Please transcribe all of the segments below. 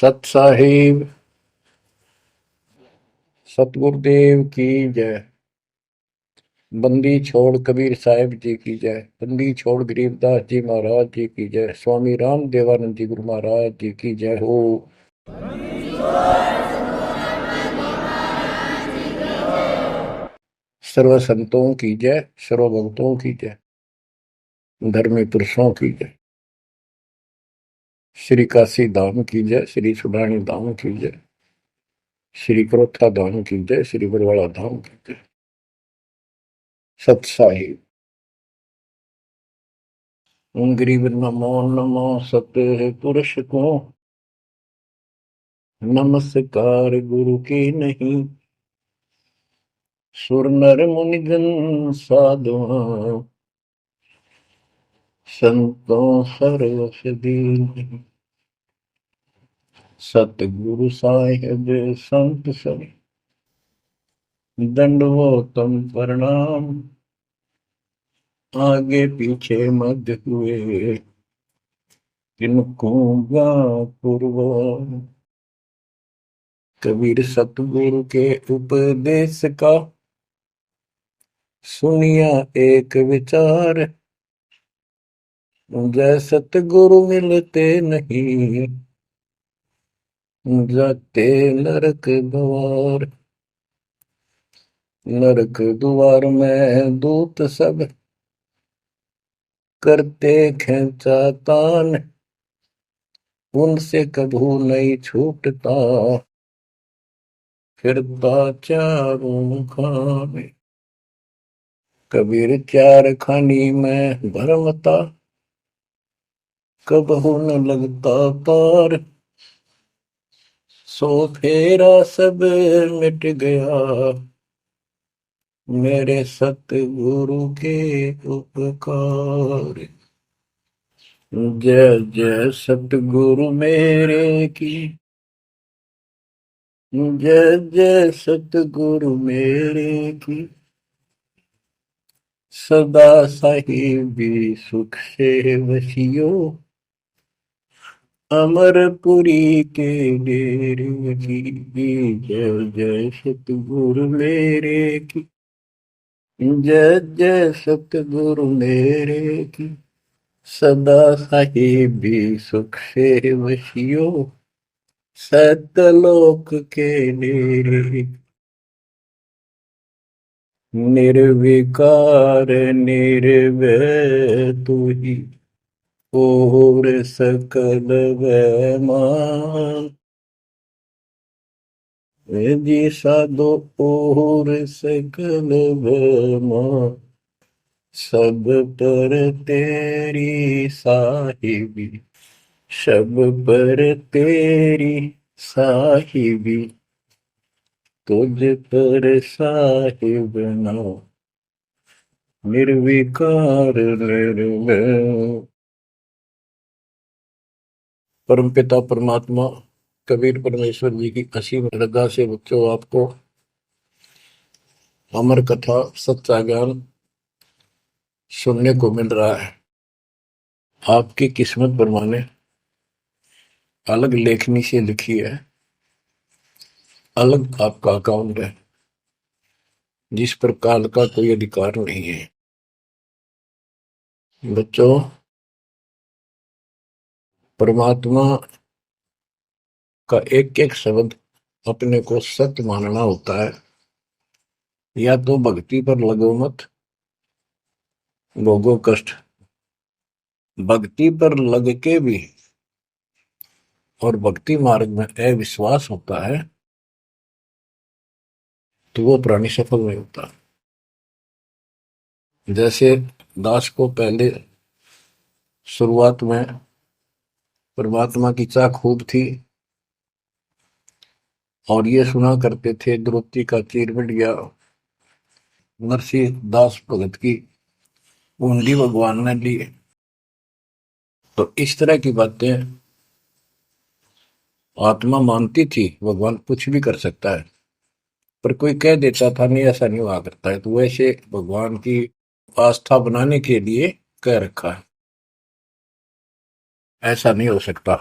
सत साहिब सतगुरुदेव की जय। बंदी छोड़ कबीर साहिब जी की जय। बंदी छोड़ गरीबदास जी महाराज जी की जय। स्वामी राम देवानंद जी गुरु महाराज जी की जय हो। सर्व संतों की जय, सर्व भक्तों की जय, धर्मी पुरुषों की जय। श्री काशी धाम की जय, श्री सुडानी धाम की जय, श्री क्रोथा धाम की जय, श्री बरवाड़ा धाम की जय। सत साहिब गरीब नमो नमो सत पुरुष को नमस्कार गुरु की नहीं। सुर नर मुनिजन साधुआ संतों सर्वस दीन। सतगुरु साहिब संत सब दंडवतम प्रणाम। आगे पीछे मध्य हुए किनको पूर्व। कबीर सतगुरु के उपदेश का सुनिया एक विचार। जय सतगुरु मिलते नहीं जाते नरक द्वार। नरक द्वार में दूत सब करते खेचा तान। उनसे कभू नहीं छूटता फिरता चारों खाने। कबीर चार खानी में भरमता कबहू न लगता पार। सो फेरा सब मिट गया मेरे सतगुरु के उपकार। जय जय सतगुरु मेरे की जय जय सतगुरु मेरे की। सदा साहिबी सुख से वसियो अमरपुरी के डेरे की। जय जय सतगुरु मेरे की जय जय सतगुरु मेरे की। सदा साहिबी सुख से वसियो सतलोक के डेरे। निर्विकार निर्भय तू ही और सकल वैमान। जी साधो और सकल वैमान। सब पर तेरी साहिबी सब पर तेरी साहिबी। तुझ पर साहिब ना निर्विकार निर्भय। परमपिता परमात्मा कबीर परमेश्वर जी की असीम श्रद्धा से बच्चों आपको अमर कथा सच्चा ज्ञान सुनने को मिल रहा है। आपकी किस्मत परमाने अलग लेखनी से लिखी है, अलग आपका अकाउंट है जिस पर काल का कोई अधिकार नहीं है। बच्चों, परमात्मा का एक एक शब्द अपने को सत्य मानना होता है। या तो भक्ति पर लगो मत भोगो कष्ट। भक्ति पर लग के भी और भक्ति मार्ग में अविश्वास होता है तो वो प्राणी सफल नहीं होता। जैसे दास को पहले शुरुआत में परमात्मा की चाह खूब थी और ये सुना करते थे द्रौपदी का चीर मिट गया, नरसिंह दास भगत की कुंडी भगवान ने ली। तो इस तरह की बातें आत्मा मानती थी भगवान कुछ भी कर सकता है, पर कोई कह देता था नहीं ऐसा नहीं हुआ करता है, तो वैसे भगवान की आस्था बनाने के लिए कह रखा है ऐसा नहीं हो सकता।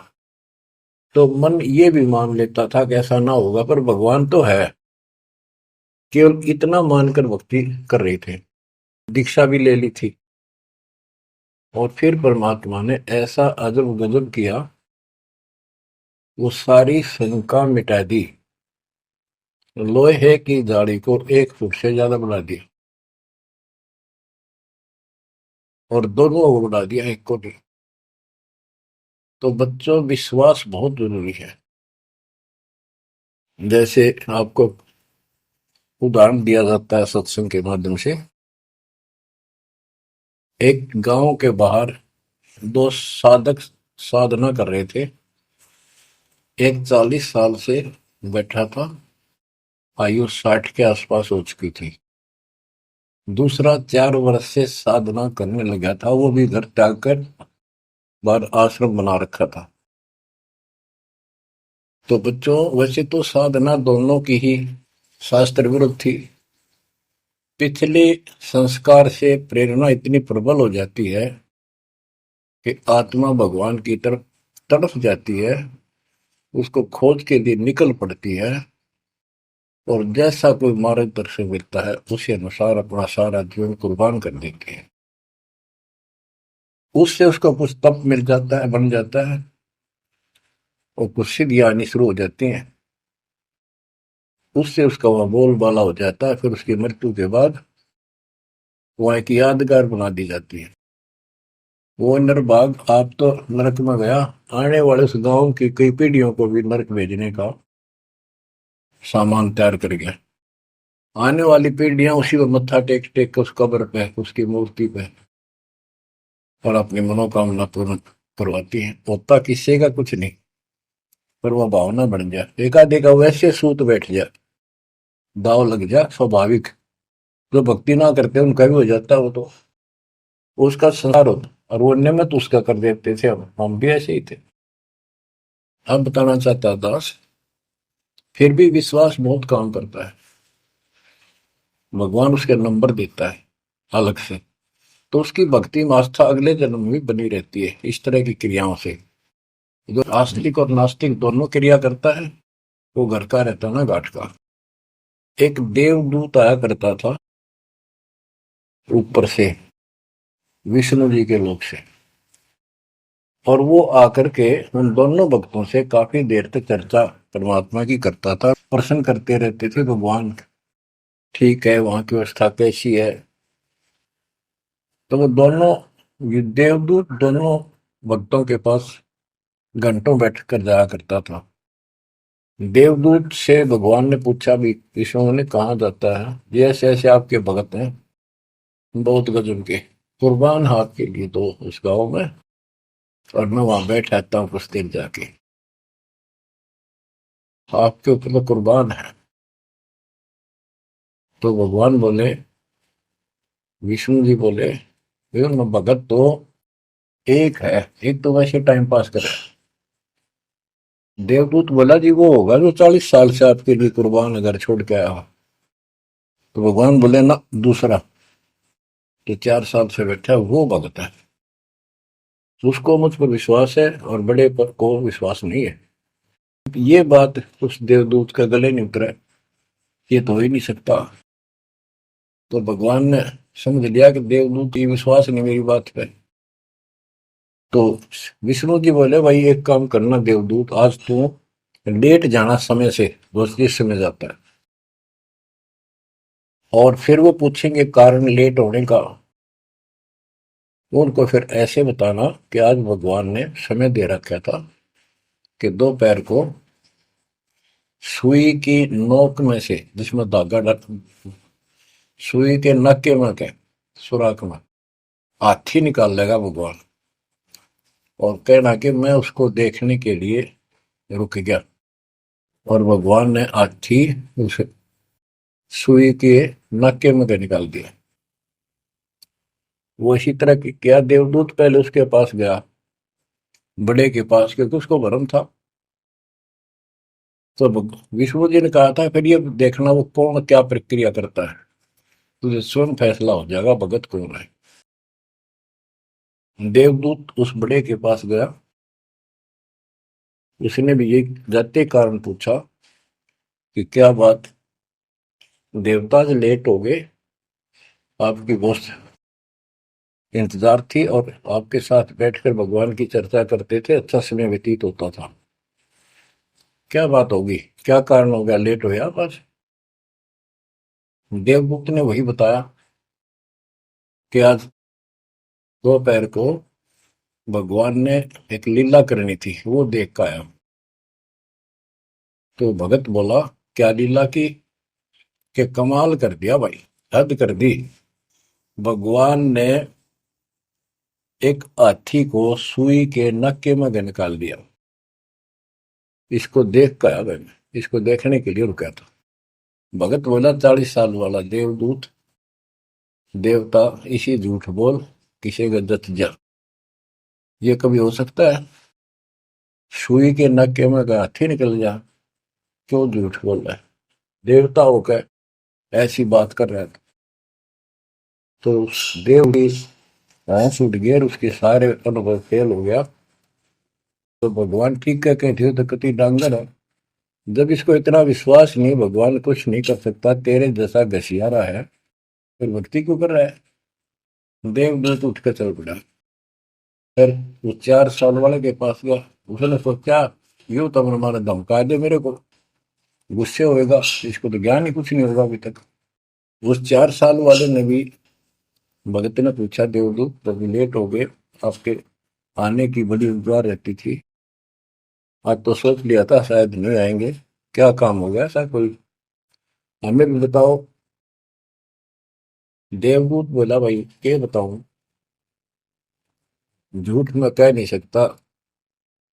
तो मन ये भी मान लेता था कि ऐसा ना होगा, पर भगवान तो है। केवल इतना मानकर भक्ति कर रहे थे, दीक्षा भी ले ली थी। और फिर परमात्मा ने ऐसा अजब गजब किया, वो सारी शंका मिटा दी। लोहे की जाड़ी को 1 फुट से ज्यादा बढ़ा दिया, और दोनों को बढ़ा दिया, एक को नहीं। तो बच्चों, विश्वास बहुत जरूरी है। जैसे आपको उदाहरण दिया जाता है सत्संग के माध्यम से। एक गांव के बाहर दो साधक साधना कर रहे थे। एक 40 साल से बैठा था, आयु 60 के आसपास हो चुकी थी। दूसरा 4 वर्ष से साधना करने लगा था, वो भी घर त्याग कर बाहर आश्रम बना रखा था। तो बच्चों, वैसे तो साधना दोनों की ही शास्त्र विरुद्ध थी। पिछले संस्कार से प्रेरणा इतनी प्रबल हो जाती है कि आत्मा भगवान की तरफ तड़प जाती है, उसको खोज के लिए निकल पड़ती है, और जैसा कोई मार्गदर्शन मिलता है उसी अनुसार अपना सारा जीवन कुर्बान कर देती है। उससे उसको कुछ तप मिल जाता है, बन जाता है, और कुछ सिद्धियां आनी शुरू हो जाती हैं। उससे उसका वह बोलबाला हो जाता है। फिर उसकी मृत्यु के बाद वह एक यादगार बना दी जाती है। वो नरभाग, आप तो नरक में गया, आने वाले उस गांव की कई पीढ़ियों को भी नरक भेजने का सामान तैयार कर गया। आने वाली पीढ़ियां उसी को मत्था टेक टेक के उस कब्र पे, उसकी मूर्ति पे, और अपनी मनोकामना पूर्ण करवाती है। होता किसी का कुछ नहीं, पर वह भावना बन जाए, एकाधिका वैसे सूत बैठ जाए, दाव लग जाए स्वाभाविक। जो भक्ति ना करते उनका भी हो जाता है, वो तो उसका संसार होता। और वो नियमित उसका कर देते थे, हम भी ऐसे ही थे। अब बताना चाहता दास, फिर भी विश्वास बहुत काम करता है। भगवान उसके नंबर देता है अलग से, तो उसकी भक्ति में आस्था अगले जन्म में भी बनी रहती है इस तरह की क्रियाओं से। जो आस्तिक और नास्तिक दोनों क्रिया करता है, वो घर का रहता ना घाट का। एक देवदूत आया करता था ऊपर से, विष्णु जी के लोक से, और वो आकर के उन दोनों भक्तों से काफी देर तक चर्चा परमात्मा की करता था। प्रश्न करते रहते थे, भगवान ठीक है, वहां की व्यवस्था कैसी है। तो वो दोनों, ये देवदूत दोनों भक्तों के पास घंटों बैठ कर जाया करता था। देवदूत से भगवान ने पूछा भी, विष्णु ने, कहा जाता है, ये ऐसे ऐसे आपके भगत हैं, बहुत गजब के, कुर्बान हाथ के लिए दो उस गांव में, और मैं वहां बैठ रहता हूँ कुछ देर जाके, आपके ऊपर तो कुर्बान है। तो भगवान बोले, विष्णु जी बोले, भगत तो एक है, एक तो वैसे टाइम पास करे। देवदूत बोला, जी वो होगा जो 40 साल से आपके लिए कुर्बान घर छोड़ के आया हो। तो भगवान बोले, ना, दूसरा जो 4 साल से बैठा है वो भगत है। उसको मुझ पर विश्वास है और बड़े पर को विश्वास नहीं है। ये बात उस देवदूत का गले नहीं उतरा, ये तो हो ही नहीं सकता। तो भगवान ने समझ लिया कि देवदूत की विश्वास नहीं मेरी बात पे। तो विष्णु जी बोले, भाई एक काम करना देवदूत, आज तू लेट जाना समय से, बस जिस समय जाता है, और फिर वो पूछेंगे कारण लेट होने का, उनको फिर ऐसे बताना कि आज भगवान ने समय दे रखा था कि दोपहर को सुई की नोक में से, जिसमें धागा डर, सुई के नक्के में के सुराख में हाथी निकाल लेगा भगवान, और कहना कि मैं उसको देखने के लिए रुक गया। और भगवान ने हाथी उस सुई के नक्के में के निकाल दिया। वो इसी तरह की क्या, देवदूत पहले उसके पास गया, बड़े के पास, क्योंकि उसको भरम था। तो विष्णु जी ने कहा था, फिर ये देखना वो कौन क्या प्रक्रिया करता है, तुझे स्वयं फैसला हो जाएगा भगत कौन है। देवदूत उस बड़े के पास गया, उसने भी ये जाते कारण पूछा कि क्या बात, देवता से लेट हो गए, आपकी बहुत इंतजार थी और आपके साथ बैठकर भगवान की चर्चा करते थे, अच्छा समय व्यतीत होता था। क्या बात होगी, क्या कारण हो गया, लेट हो आप आज? देवदूत ने वही बताया कि आज दोपहर को भगवान ने एक लीला करनी थी, वो देख कर आया। तो भगत बोला, क्या लीला की? कि कमाल कर दिया भाई, हद कर दी। भगवान ने एक हाथी को सुई के नक्के में निकाल दिया। इसको देख कर आया मैंने, इसको देखने के लिए रुका था। भगत बोला, 40 साल वाला देवदूत, देवता, इसी झूठ बोल, किसी का जत जा, ये कभी हो सकता है? सुई के नक्के में का हाथी निकल जा, क्यों झूठ बोल रहा है? देवता होकर ऐसी बात कर रहा था। तो उस देव की भैंस उठ गई और उसके सारे अनुभव फेल हो गया। तो भगवान ठीक कह के थे, तो कति डांगर है। जब इसको इतना विश्वास नहीं, भगवान कुछ नहीं कर सकता, तेरे जैसा घसियारा है, फिर भक्ति क्यों कर रहा है? देवदूत उठ कर चल पड़ा। फिर वो 4 साल वाले के पास गया। उसने सोचा, यूं तो हमारा धमका दे मेरे को, गुस्से होएगा, इसको तो ज्ञान ही कुछ नहीं होगा अभी तक। उस 4 साल वाले ने भी, भगत ने पूछा, देवदूत तभी लेट हो गए, आपके आने की बड़ी इंतजार रहती थी, आज तो सोच लिया था शायद नहीं आएंगे, क्या काम हो गया ऐसा कोई, हमें भी बताओ। देवदूत बोला, भाई क्या बताऊं, झूठ मैं कह नहीं सकता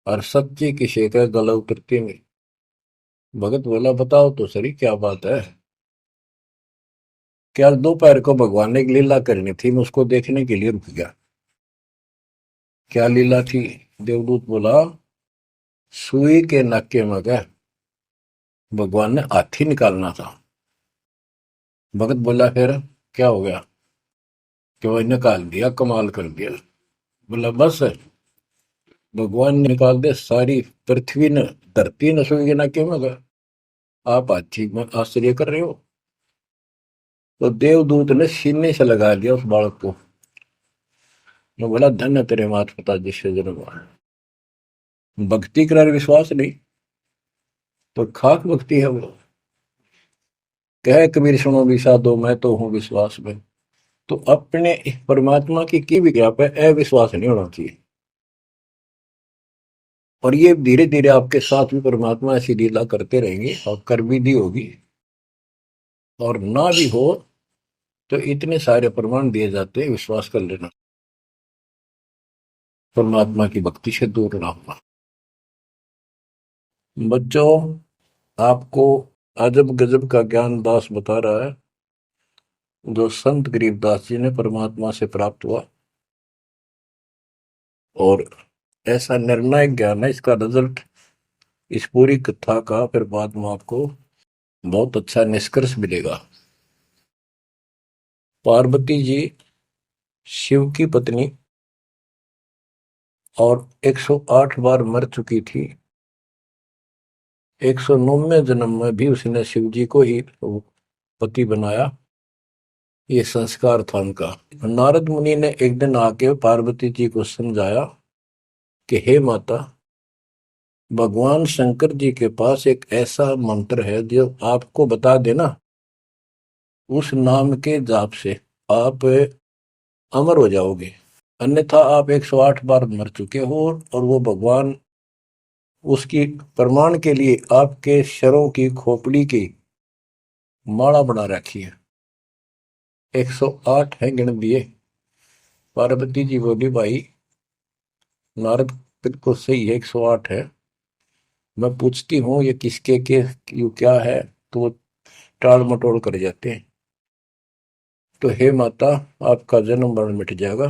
और सच्ची की शिकायत गला उतरती नहीं। भगत बोला, बताओ तो सही क्या बात है? क्या दोपहर को भगवान ने एक लीला करनी थी, मैं उसको देखने के लिए रुक गया। क्या लीला थी? देवदूत बोला, सुई के नक्के में क्या भगवान ने हाथी निकालना था। भगत बोला, फिर क्या हो गया? कि वही निकाल दिया, कमाल कर दिया। बोला, बस भगवान ने निकाल दे, सारी पृथ्वी ने, धरती ने सुई के नक्के में गया, आप हाथी में आश्चर्य कर रहे हो? तो देवदूत ने सीने से लगा दिया उस बालक को। मैं बोला, धन्य तेरे माता पिता जिससे जन्म हुआ। भक्ति कर विश्वास नहीं, तो खाक भक्ति है वो। कह कबीर सुनो विषादो, मैं तो हूं विश्वास में। तो अपने परमात्मा की भी कृपा पे अविश्वास नहीं होना चाहिए। और ये धीरे धीरे आपके साथ भी परमात्मा ऐसी लीला करते रहेंगे और कर भी दी होगी। और ना भी हो तो इतने सारे प्रमाण दिए जाते हैं, विश्वास कर लेना, परमात्मा की भक्ति से दूर ना होना। बच्चों, आपको अजब गजब का ज्ञान दास बता रहा है, जो संत गरीबदास जी ने परमात्मा से प्राप्त हुआ। और ऐसा निर्णायक ज्ञान है, इसका रिजल्ट इस पूरी कथा का फिर बाद में आपको बहुत अच्छा निष्कर्ष मिलेगा। पार्वती जी शिव की पत्नी और 108 बार मर चुकी थी। 109वें जन्म में भी उसने शिव जी को ही पति बनाया। ये संस्कार था उनका। नारद मुनि ने एक दिन आके पार्वती जी को समझाया कि हे माता, भगवान शंकर जी के पास एक ऐसा मंत्र है जो आपको बता देना, उस नाम के जाप से आप अमर हो जाओगे। अन्यथा आप 108 बार मर चुके हो, और वो भगवान उसकी प्रमाण के लिए आपके शरों की खोपड़ी की माला बना रखी है। 108 है गिन दिए। पार्वती जी बोली, भाई नारद बिल्कुल सही है, 108 है। मैं पूछती हूँ ये किसके के यू क्या है, तो वो टाल मटोल कर जाते हैं। तो हे माता, आपका जन्म मरण मिट जाएगा।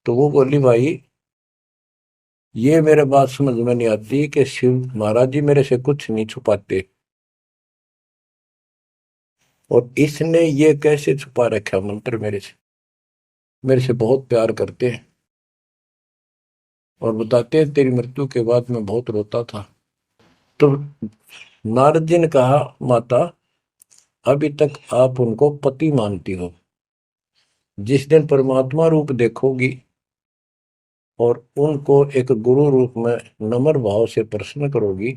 तो वो बोली, भाई ये मेरे बात समझ में नहीं आती कि शिव महाराज जी मेरे से कुछ नहीं छुपाते, और इसने ये कैसे छुपा रखा मंत्र मेरे से बहुत प्यार करते हैं। और बताते हैं तेरी मृत्यु के बाद मैं बहुत रोता था। तो नारद जी ने कहा, माता अभी तक आप उनको पति मानती हो, जिस दिन परमात्मा रूप देखोगी और उनको एक गुरु रूप में नम्र भाव से प्रश्न करोगी,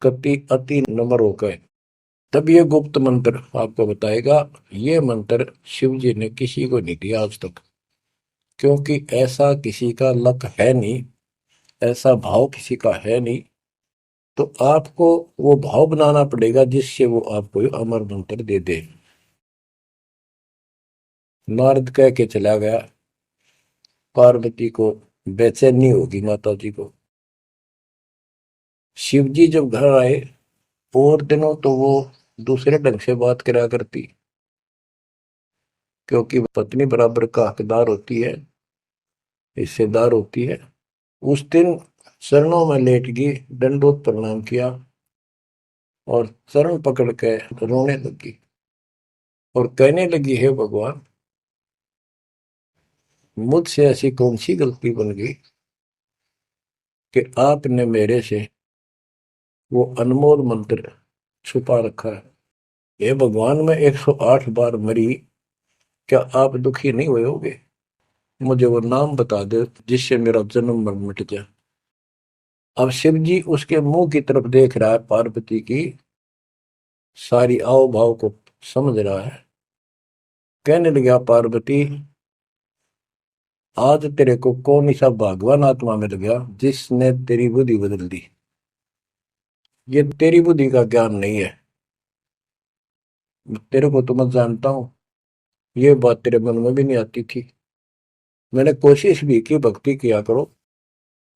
कति अति नम्र होकर, तब ये गुप्त मंत्र आपको बताएगा। ये मंत्र शिव जी ने किसी को नहीं दिया आज तक, क्योंकि ऐसा किसी का लक है नहीं, ऐसा भाव किसी का है नहीं। तो आपको वो भाव बनाना पड़ेगा जिससे वो आपको अमर मंत्र दे दे। नारद कह के चला गया, पार्वती को बेचैनी होगी माता जी को। शिव जी जब घर आए और दिनों तो वो दूसरे ढंग से बात करा करती, क्योंकि पत्नी बराबर का हकदार होती है, हिस्सेदार होती है। उस दिन चरणों में लेट गई, दंडोत प्रणाम किया और चरण पकड़ के रोने लगी और कहने लगी, हे भगवान, मुझसे ऐसी कौन सी गलती बन गई कि आपने मेरे से वो अनमोल मंत्र छुपा रखा है। हे भगवान, मैं 108 बार मरी, क्या आप दुखी नहीं हुए होगे? मुझे वो नाम बता दे जिससे मेरा जन्म मरण मिट जाए। अब शिव जी उसके मुंह की तरफ देख रहा है, पार्वती की सारी आओ भाव को समझ रहा है। कहने लगा, पार्वती आज तेरे को कौन सा भगवान आत्मा मिल गया जिसने तेरी बुद्धि बदल दी? ये तेरी बुद्धि का ज्ञान नहीं है, तेरे को तो मैं जानता हूं, ये बात तेरे मन में भी नहीं आती थी। मैंने कोशिश भी की, भक्ति किया करो,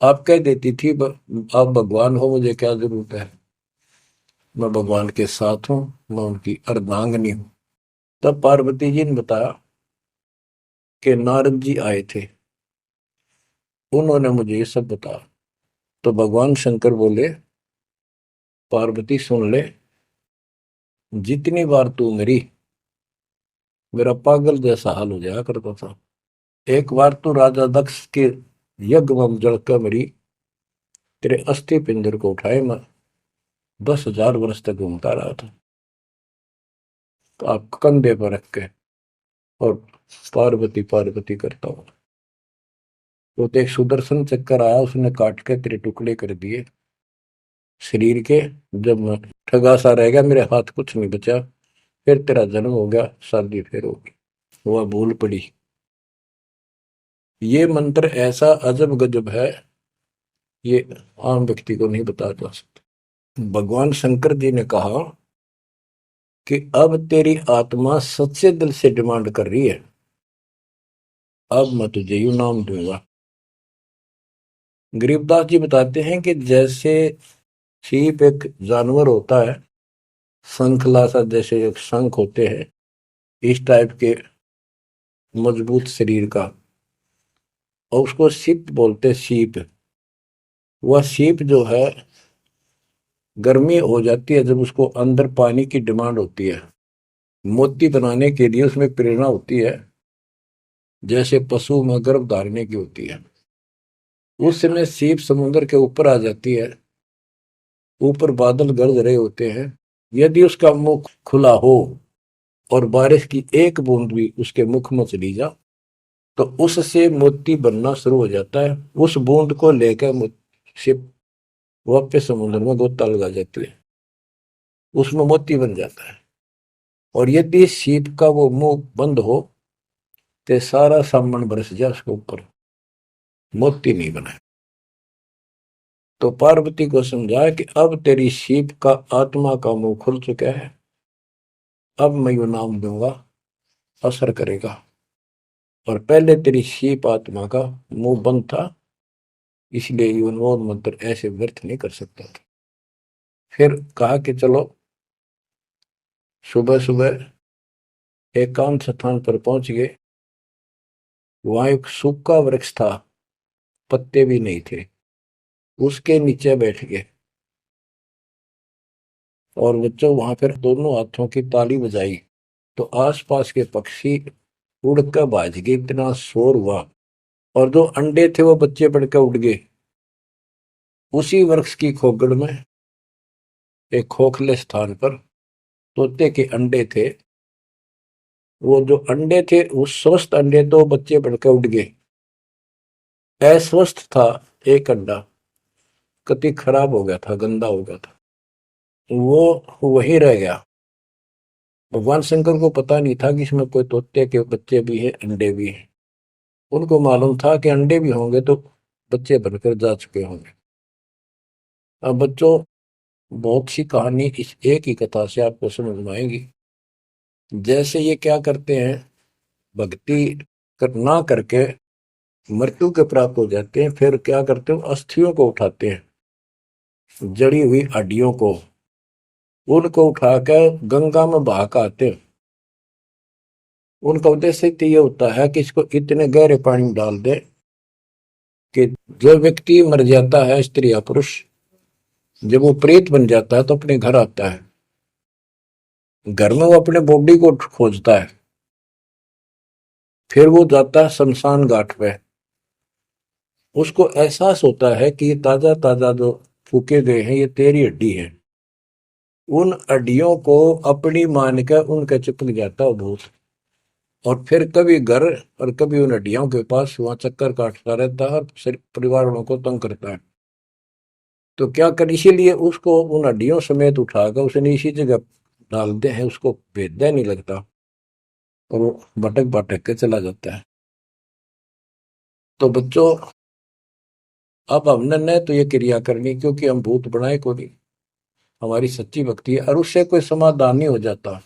आप कह देती थी आप भगवान हो, मुझे क्या जरूरत है, मैं भगवान के साथ हूं, मैं उनकी अर्धांगनी हूं। तब पार्वती जी ने बताया कि नारद जी आए थे, उन्होंने मुझे ये सब बताया। तो भगवान शंकर बोले, पार्वती सुन ले, जितनी बार तू मरी मेरा पागल जैसा हाल हो जाया करता था। एक बार तो राजा दक्ष के यज्ञ में जलकर मरी, तेरे अस्थि पिंजर को उठाए मैं 10,000 वर्ष तक घूमता रहा था, तो आप कंधे पर रख के और पार्वती पार्वती करता हूँ। तो एक सुदर्शन चक्कर आया, उसने काट के तेरे टुकड़े कर दिए शरीर के। जब मैं ठगा सा रह गया, मेरे हाथ कुछ नहीं बचा, फिर तेरा जन्म हो गया, शादी फिर होगी, वह भूल पड़ी। ये मंत्र ऐसा अजब गजब है, ये आम व्यक्ति को नहीं बता जा सकता। भगवान शंकर जी ने कहा कि अब तेरी आत्मा सच्चे दिल से डिमांड कर रही है, अब मैं तुझे यू नाम दूंगा। गरीबदास जी बताते हैं कि जैसे सीप एक जानवर होता है, शंखला सा जैसे एक शंख होते हैं, इस टाइप के मजबूत शरीर का, और उसको सीप बोलते हैं, सीप। वह सीप जो है, गर्मी हो जाती है जब उसको अंदर पानी की डिमांड होती है, मोती बनाने के लिए उसमें प्रेरणा होती है, जैसे पशु में गर्भ धारने की होती है। उस समय सीप समुद्र के ऊपर आ जाती है, ऊपर बादल गरज रहे होते हैं, यदि उसका मुख खुला हो और बारिश की एक बूंद भी उसके मुख में चली जा, तो उससे मोती बनना शुरू हो जाता है। उस बूंद को लेकर शिप वापस समुद्र में गोता लगा जाती है, उसमें मोती बन जाता है। और यदि सीप का वो मुंह बंद हो तो सारा सामान बरस जाए उसके ऊपर, मोती नहीं बना। तो पार्वती को समझाया कि अब तेरी सीप का आत्मा का मुंह खुल चुका है, अब मैं यू नाम दूंगा, असर करेगा। और पहले तेरी सीप आत्मा का मुंह बंद था, इसलिए ये उन्मोद मंत्र ऐसे व्यर्थ नहीं कर सकता था। फिर कहा कि चलो, सुबह सुबह एकांत स्थान पर पहुंच गए। वहां एक सूखा वृक्ष था, पत्ते भी नहीं थे, उसके नीचे बैठ गए और बच्चों वहां पर दोनों हाथों की ताली बजाई। तो आसपास के पक्षी उड़कर भाज गए, इतना शोर हुआ। और जो अंडे थे वो बच्चे बढ़ के उड़ गए। उसी वृक्ष की खोगड़ में एक खोखले स्थान पर तोते के अंडे थे। वो जो अंडे थे उस स्वस्थ अंडे तो बच्चे बढ़ के उड़ गए। अस्वस्थ था एक अंडा, कति खराब हो गया था, गंदा हो गया था, वो वही रह गया। भगवान शंकर को पता नहीं था कि इसमें कोई तोते के बच्चे भी हैं, अंडे भी हैं। उनको मालूम था कि अंडे भी होंगे तो बच्चे बनकर जा चुके होंगे। अब बच्चों, बहुत सी कहानी इस एक ही कथा से आपको समझ में आएंगी। जैसे ये क्या करते हैं, भक्ति ना करके मृत्यु के प्राप्त हो जाते हैं, फिर क्या करते हो, अस्थियों को उठाते हैं, जड़ी हुई हड्डियों को, उनको उठाकर गंगा में बहा के आते हैं। उनका उद्देश्य तो ये होता है कि इसको इतने गहरे पानी में डाल दे कि जो व्यक्ति मर जाता है, स्त्री या पुरुष, जब वो प्रेत बन जाता है तो अपने घर आता है। घर में वो अपने बॉडी को खोजता है, फिर वो जाता है शमशान घाट पे। उसको एहसास होता है कि ये ताजा ताजा जो फूके गए हैं ये तेरी हड्डी है। उन हड्डियों को अपनी मान कर उनका चिपक जाता है भूत, और फिर कभी घर और कभी उन हड्डियों के पास वहां चक्कर काटता रहता है और परिवार वालों को तंग करता है। तो क्या कर, इसीलिए उसको उन हड्डियों समेत उठाकर उसने इसी जगह डाल दे हैं, उसको भेदा नहीं लगता और वो भटक भटक के चला जाता है। तो बच्चों, अब हमने न तो ये क्रिया करनी क्योंकि हम भूत बनाए को नहीं, हमारी सच्ची भक्ति है और उससे कोई समाधान नहीं हो जाता।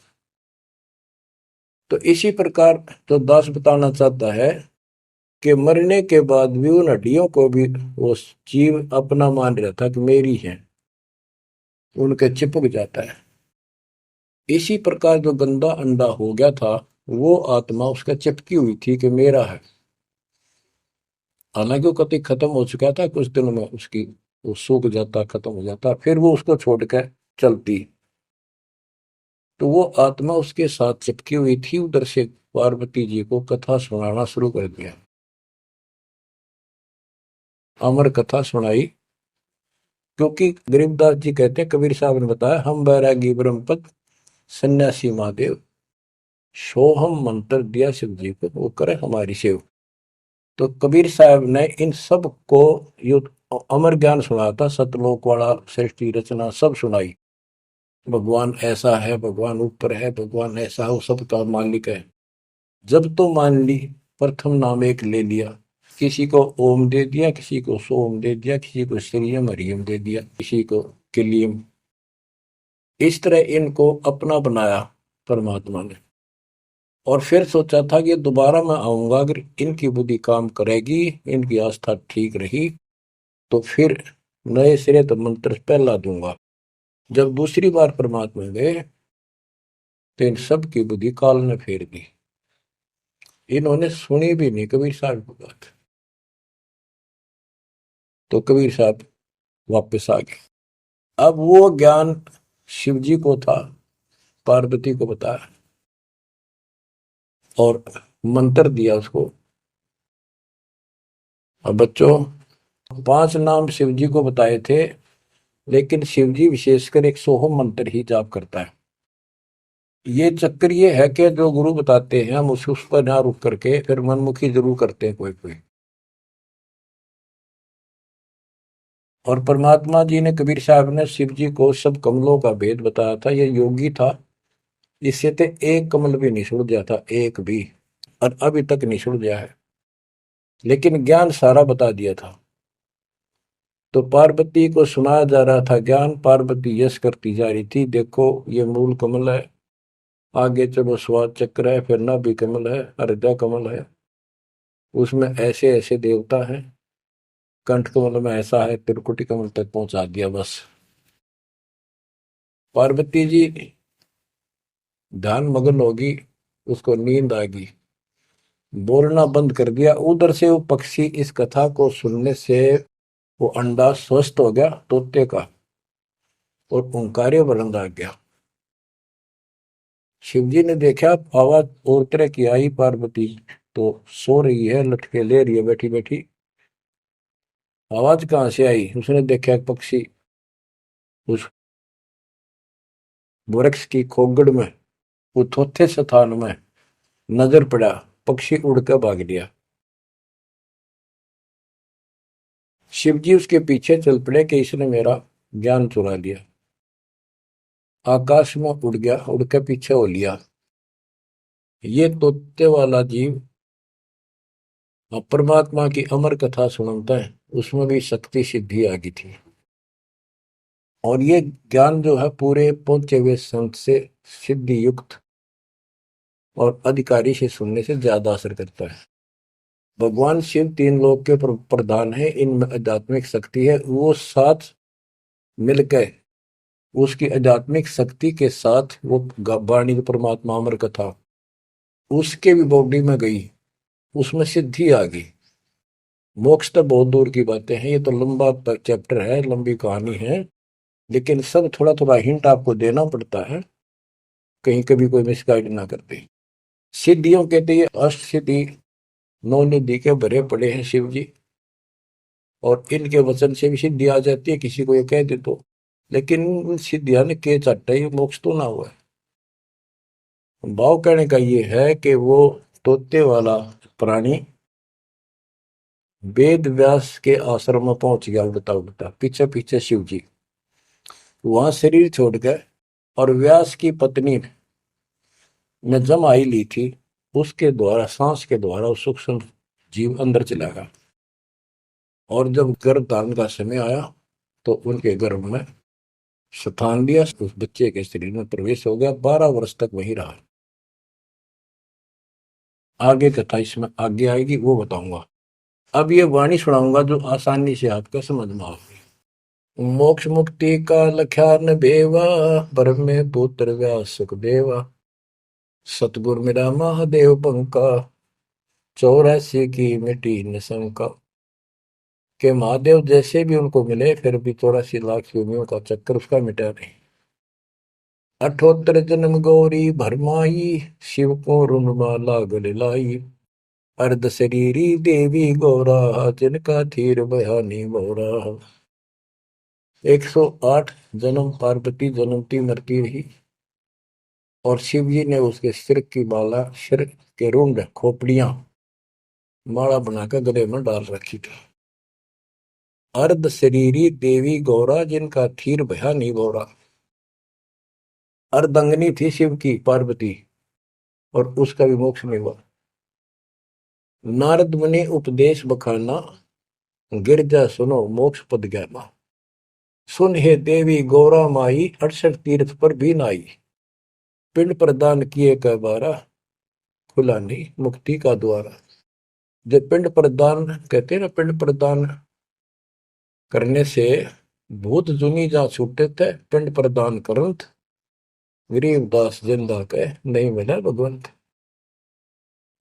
तो इसी प्रकार जो दास बताना चाहता है कि मरने के बाद भी उन हड्डियों को भी वो जीव अपना मान रहा था कि मेरी है, उनके चिपक जाता है। इसी प्रकार जो गंदा अंडा हो गया था, वो आत्मा उसका चिपकी हुई थी कि मेरा है। हालांकि वो कति खत्म हो चुका था, कुछ दिनों में उसकी वो सूख जाता, खत्म हो जाता, फिर वो उसको छोड़कर चलती। तो वो आत्मा उसके साथ चिपकी हुई थी। उधर से पार्वती जी को कथा सुनाना शुरू कर दिया, अमर कथा सुनाई। क्योंकि गरीबदास जी कहते हैं, कबीर साहब ने बताया, हम बैरागी ब्रह्मपद सन्यासी महादेव, सोहम मंत्र दिया शिव जी को, वो करे हमारी सेव। तो कबीर साहब ने इन सब को यो अमर ज्ञान सुनाया था, सतलोक वाला, सृष्टि रचना सब सुनाई। भगवान ऐसा है, भगवान ऊपर है, भगवान ऐसा है, वो सबका मालिक है। जब तो मान ली, प्रथम नाम एक ले लिया, किसी को ओम दे दिया, किसी को सोम दे दिया, किसी को श्रीयम हरियम दे दिया, किसी को किलियम। इस तरह इनको अपना बनाया परमात्मा ने। और फिर सोचा था कि दोबारा मैं आऊंगा, अगर इनकी बुद्धि काम करेगी, इनकी आस्था ठीक रही, तो फिर नए सिरे तो मंत्र पहला दूंगा। जब दूसरी बार परमात्मा गए तो इन सब की बुद्धि काल ने फेर दी। इन्होंने सुनी भी नहीं कबीर साहब की बात। तो कबीर साहब वापस आ गए। अब वो ज्ञान शिव जी को था, पार्वती को बताया और मंत्र दिया उसको। अब बच्चों, 5 नाम शिव जी को बताए थे, लेकिन शिव जी विशेषकर एक सोहम मंत्र ही जाप करता है। ये चक्कर ये है कि जो गुरु बताते हैं हम उस पर ना रुक करके फिर मनमुखी जरूर करते हैं कोई कोई। और परमात्मा जी ने, कबीर साहब ने शिव जी को सब कमलों का भेद बताया था। ये योगी था, इससे तो एक कमल भी नहीं सुलझा था, एक भी, और अभी तक नहीं सुलझा है, लेकिन ज्ञान सारा बता दिया था। तो पार्वती को सुनाया जा रहा था ज्ञान, पार्वती यश करती जा रही थी, देखो ये मूल कमल है, आगे चलो स्वाद चक्र है, फिर नाभि कमल है, हृदय कमल है, उसमें ऐसे ऐसे देवता हैं, कंठ कमल में ऐसा है, त्रिकुटी कमल तक पहुंचा दिया बस। पार्वती जी ध्यान मग्न होगी, उसको नींद आ गई, बोलना बंद कर दिया। उधर से वो पक्षी इस कथा को सुनने से वो अंडा स्वस्थ हो गया तोते का, और ओंकार्य वर्ण आ गया। शिव जी ने देखा, आवाज और तरह की आई, पार्वती तो सो रही है, लटके ले रही है बैठी बैठी। आवाज कहाँ से आई? उसने देखा एक पक्षी उस वृक्ष की खोगड़ में, वो थोथे स्थान में नजर पड़ा। पक्षी उड़कर भाग लिया। शिव जी उसके पीछे चल पड़े कि इसने मेरा ज्ञान चुरा लिया। आकाश में उड़ गया, उड़ के पीछे हो लिया। ये तोते वाला जीव परमात्मा की अमर कथा सुनता है, उसमें भी शक्ति सिद्धि आ गई थी। और ये ज्ञान जो है पूरे पहुंचे हुए संत से सिद्धि युक्त और अधिकारी से सुनने से ज्यादा असर करता है। भगवान शिव तीन लोक के प्रधान है, इनमें आध्यात्मिक शक्ति है। वो साथ मिलकर उसकी आध्यात्मिक शक्ति के साथ वो वाणी परमात्मा अमर कथा उसके भी बॉडी में गई, उसमें सिद्धि आ गई। मोक्ष तो बहुत दूर की बातें हैं, ये तो लंबा चैप्टर है, लंबी कहानी है। लेकिन सब थोड़ा थोड़ा हिंट आपको देना पड़ता है, कहीं कभी कोई मिसगाइड ना कर दे। सिद्धियों कहते ये अष्ट सिद्धि नौ निधि के भरे पड़े हैं शिव जी, और इनके वचन से भी सिद्धि आ जाती है किसी को ये कह दे तो। लेकिन सिद्धियां ने के चाटा, ये मोक्ष तो ना हुआ है। भाव कहने का ये है कि वो तोते वाला प्राणी वेद व्यास के आश्रम में पहुंच गया, उड़ता उड़ता पीछे पीछे शिव जी। वहां शरीर छोड़ गए, और व्यास की पत्नी ने जमाई ली थी, उसके द्वारा सांस के द्वारा उस सूक्ष्म जीव अंदर चला गया। और जब गर्भ धारण का समय आया तो उनके गर्भ में स्थान दिया, उस बच्चे के शरीर में प्रवेश हो गया। 12 वर्ष तक वही रहा। आगे कथा इसमें आगे आएगी, वो बताऊंगा। अब ये वाणी सुनाऊंगा जो आसानी से आपका समझ में आएगी। मोक्ष मुक्ति का लख्यान बेवा, ब्रह्म में पुत्र व्यास सुखदेवा। सतगुर मेरा महादेव पंका, 84 की मिटी न शंका। के महादेव जैसे भी उनको मिले, फिर भी 84 लाख योनियों का चक्कर उसका मिटा नहीं। 78 जन्म गौरी भरमाई, शिव को रुणमाला गले लाई। अर्ध शरीरी देवी गौरा, जिनका थीर बयानी मोरा। 108 जन्म पार्वती जन्मती मरती रही, और शिव जी ने उसके सिर की माला, सिर के रुंड खोपड़ियां माला बनाकर गले में डाल रखी थी। अर्ध शरीरी देवी गौरा, जिनका थीर भया नहीं बोरा। अर्धंगनी थी शिव की पार्वती, और उसका भी मोक्ष नहीं हुआ। नारद मुनि उपदेश बखाना, गिरजा सुनो मोक्ष पद ज्ञाना। सुन हे देवी गौरा माई, 68 तीर्थ पर भी नाई। पिंड प्रदान किए का बारा, खुला नहीं मुक्ति का द्वारा। जब पिंड प्रदान कहते हैं ना, पिंड प्रदान करने से भूत जुनी जा छूटे थे, पिंड प्रदान करंत गरीबदास जिंदा कह नहीं मिला भगवंत।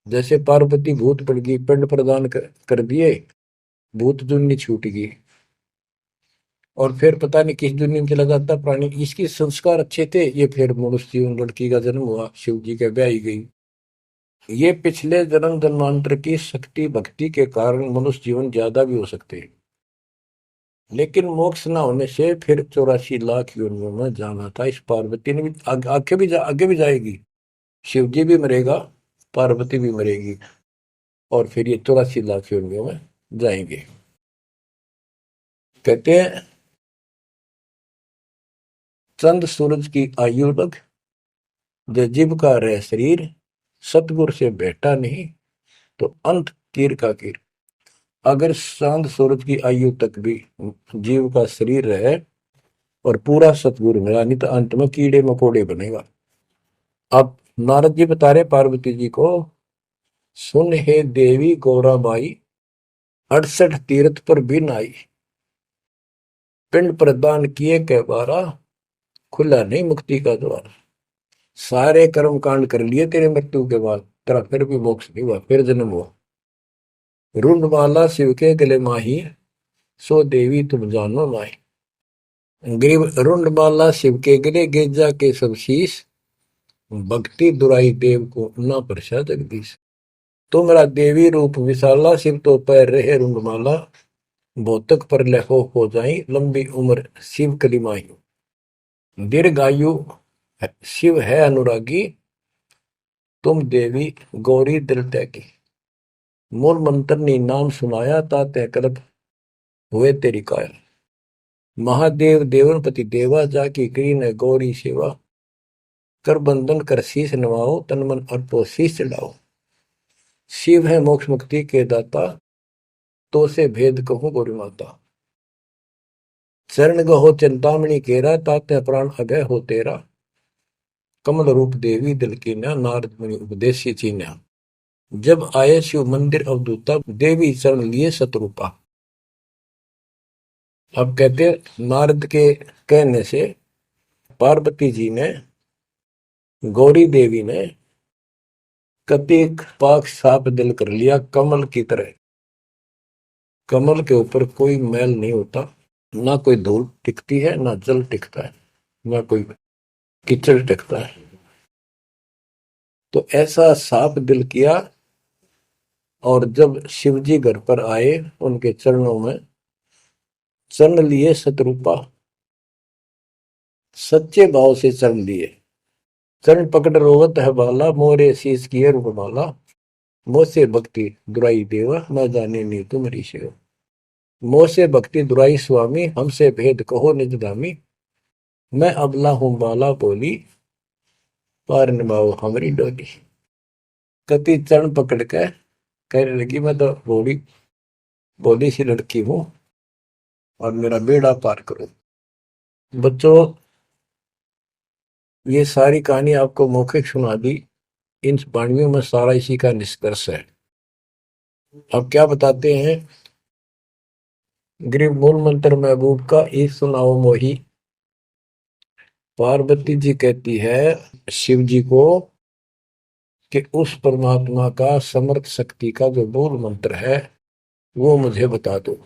जैसे पार्वती भूत पड़ गई, पिंड प्रदान कर दिए, भूत जुनी छूट गई, और फिर पता नहीं किस दुनिया में चला जाता प्राणी। इसके संस्कार अच्छे थे, ये फिर मनुष्य जीवन, लड़की का जन्म हुआ, शिव जी के ब्याही गई। ये पिछले जन्म जन्मांतर की शक्ति भक्ति के कारण मनुष्य जीवन ज्यादा भी हो सकते हैं। लेकिन मोक्ष न होने से फिर 84 लाख योनियों में जाना था। इस पार्वती ने भी आगे भी जाएगी। शिव जी भी मरेगा, पार्वती भी मरेगी, और फिर ये 84 लाख योनियों में जाएंगे। कहते हैं चंद सूरज की आयु लग, जो जीव का रह शरीर। सतगुर से बैठा नहीं तो अंत कीर का कीर। अगर चांद सूरज की आयु तक भी जीव का शरीर रहे और पूरा सतगुरु मिला नहीं, तो अंत में कीड़े मकोड़े बनेगा। अब नारद जी बता रहे पार्वती जी को, सुन हे देवी गौरा बाई, 68 तीर्थ पर भी नाई। पिंड प्रदान किए के बारा, खुला नहीं मुक्ति का द्वार। सारे कर्म कांड कर लिए तेरे मृत्यु के बाद, तेरा फिर भी मोक्ष नहीं हुआ, फिर जन्म हुआ। रुंडमाला शिव के गले माही, सो देवी तुम जानो माही। ग्रीव रुंडमाला शिव के गले, गेजा के सब शीश। भक्ति दुराई देव को ना परसा जगदीश। तुमरा देवी रूप विशाला, शिव तो पैर रहे रुंडमाला, भौतक पर लहो हो जाई, लंबी उम्र शिव कलिमाई। दीर्घायु शिव है अनुरागी, तुम देवी गौरी दिल त्यागी। मूल मंत्र ने नाम सुनाया, ताते कल्प हुए तेरी काया। महादेव देवनपति देवा, जाकी करी ने गौरी सेवा, कर बंधन कर शीश नवाओ, तन मन अर्पो शीश चढ़ाओ। शिव है मोक्ष मुक्ति के दाता, तो से भेद कहूं गौरी माता। चरण गहो चिंतामणि केरा, ताते प्राण अभय हो तेरा। कमल रूप देवी दिल की न्या, नारद मुनि उपदेशी चीन्या। जब आए शिव मंदिर अवधूता, देवी चरण लिए सतरूपा। अब कहते नारद के कहने से पार्वती जी ने, गौरी देवी ने कतिक पाक साफ दिल कर लिया, कमल की तरह। कमल के ऊपर कोई मैल नहीं होता, ना कोई धूल टिकती है, ना जल टिकता है, ना कोई कीचड़ टिकता है। तो ऐसा साफ दिल किया। और जब शिवजी घर पर आए, उनके चरणों में चरण लिए सतरूपा, सच्चे भाव से चरण लिए। चरण पकड़ रोवत है बाला, मोरे शीश किए रूपमाला। मोसे भक्ति दुराई देवा, न जाने नी तुम्हारी सेवा। मोसे भक्ति दुराई स्वामी, हमसे भेद कहो निज दामी। मैं अबला हूं बाला बोली, पार निभाओ हमारी डोली। कति चरण पकड़ के कहने लगी, मैं तो बोली बोली सी लड़की हूं, और मेरा बेड़ा पार करो। बच्चों, ये सारी कहानी आपको मौखिक सुना दी। इन वाणियों में सारा इसी का निष्कर्ष है। अब क्या बताते हैं, गरीब मूल मंत्र महबूब का ई सुनाओ मोही। पार्वती जी कहती है शिव जी को कि उस परमात्मा का समर्थ शक्ति का जो मूल मंत्र है वो मुझे बता दो।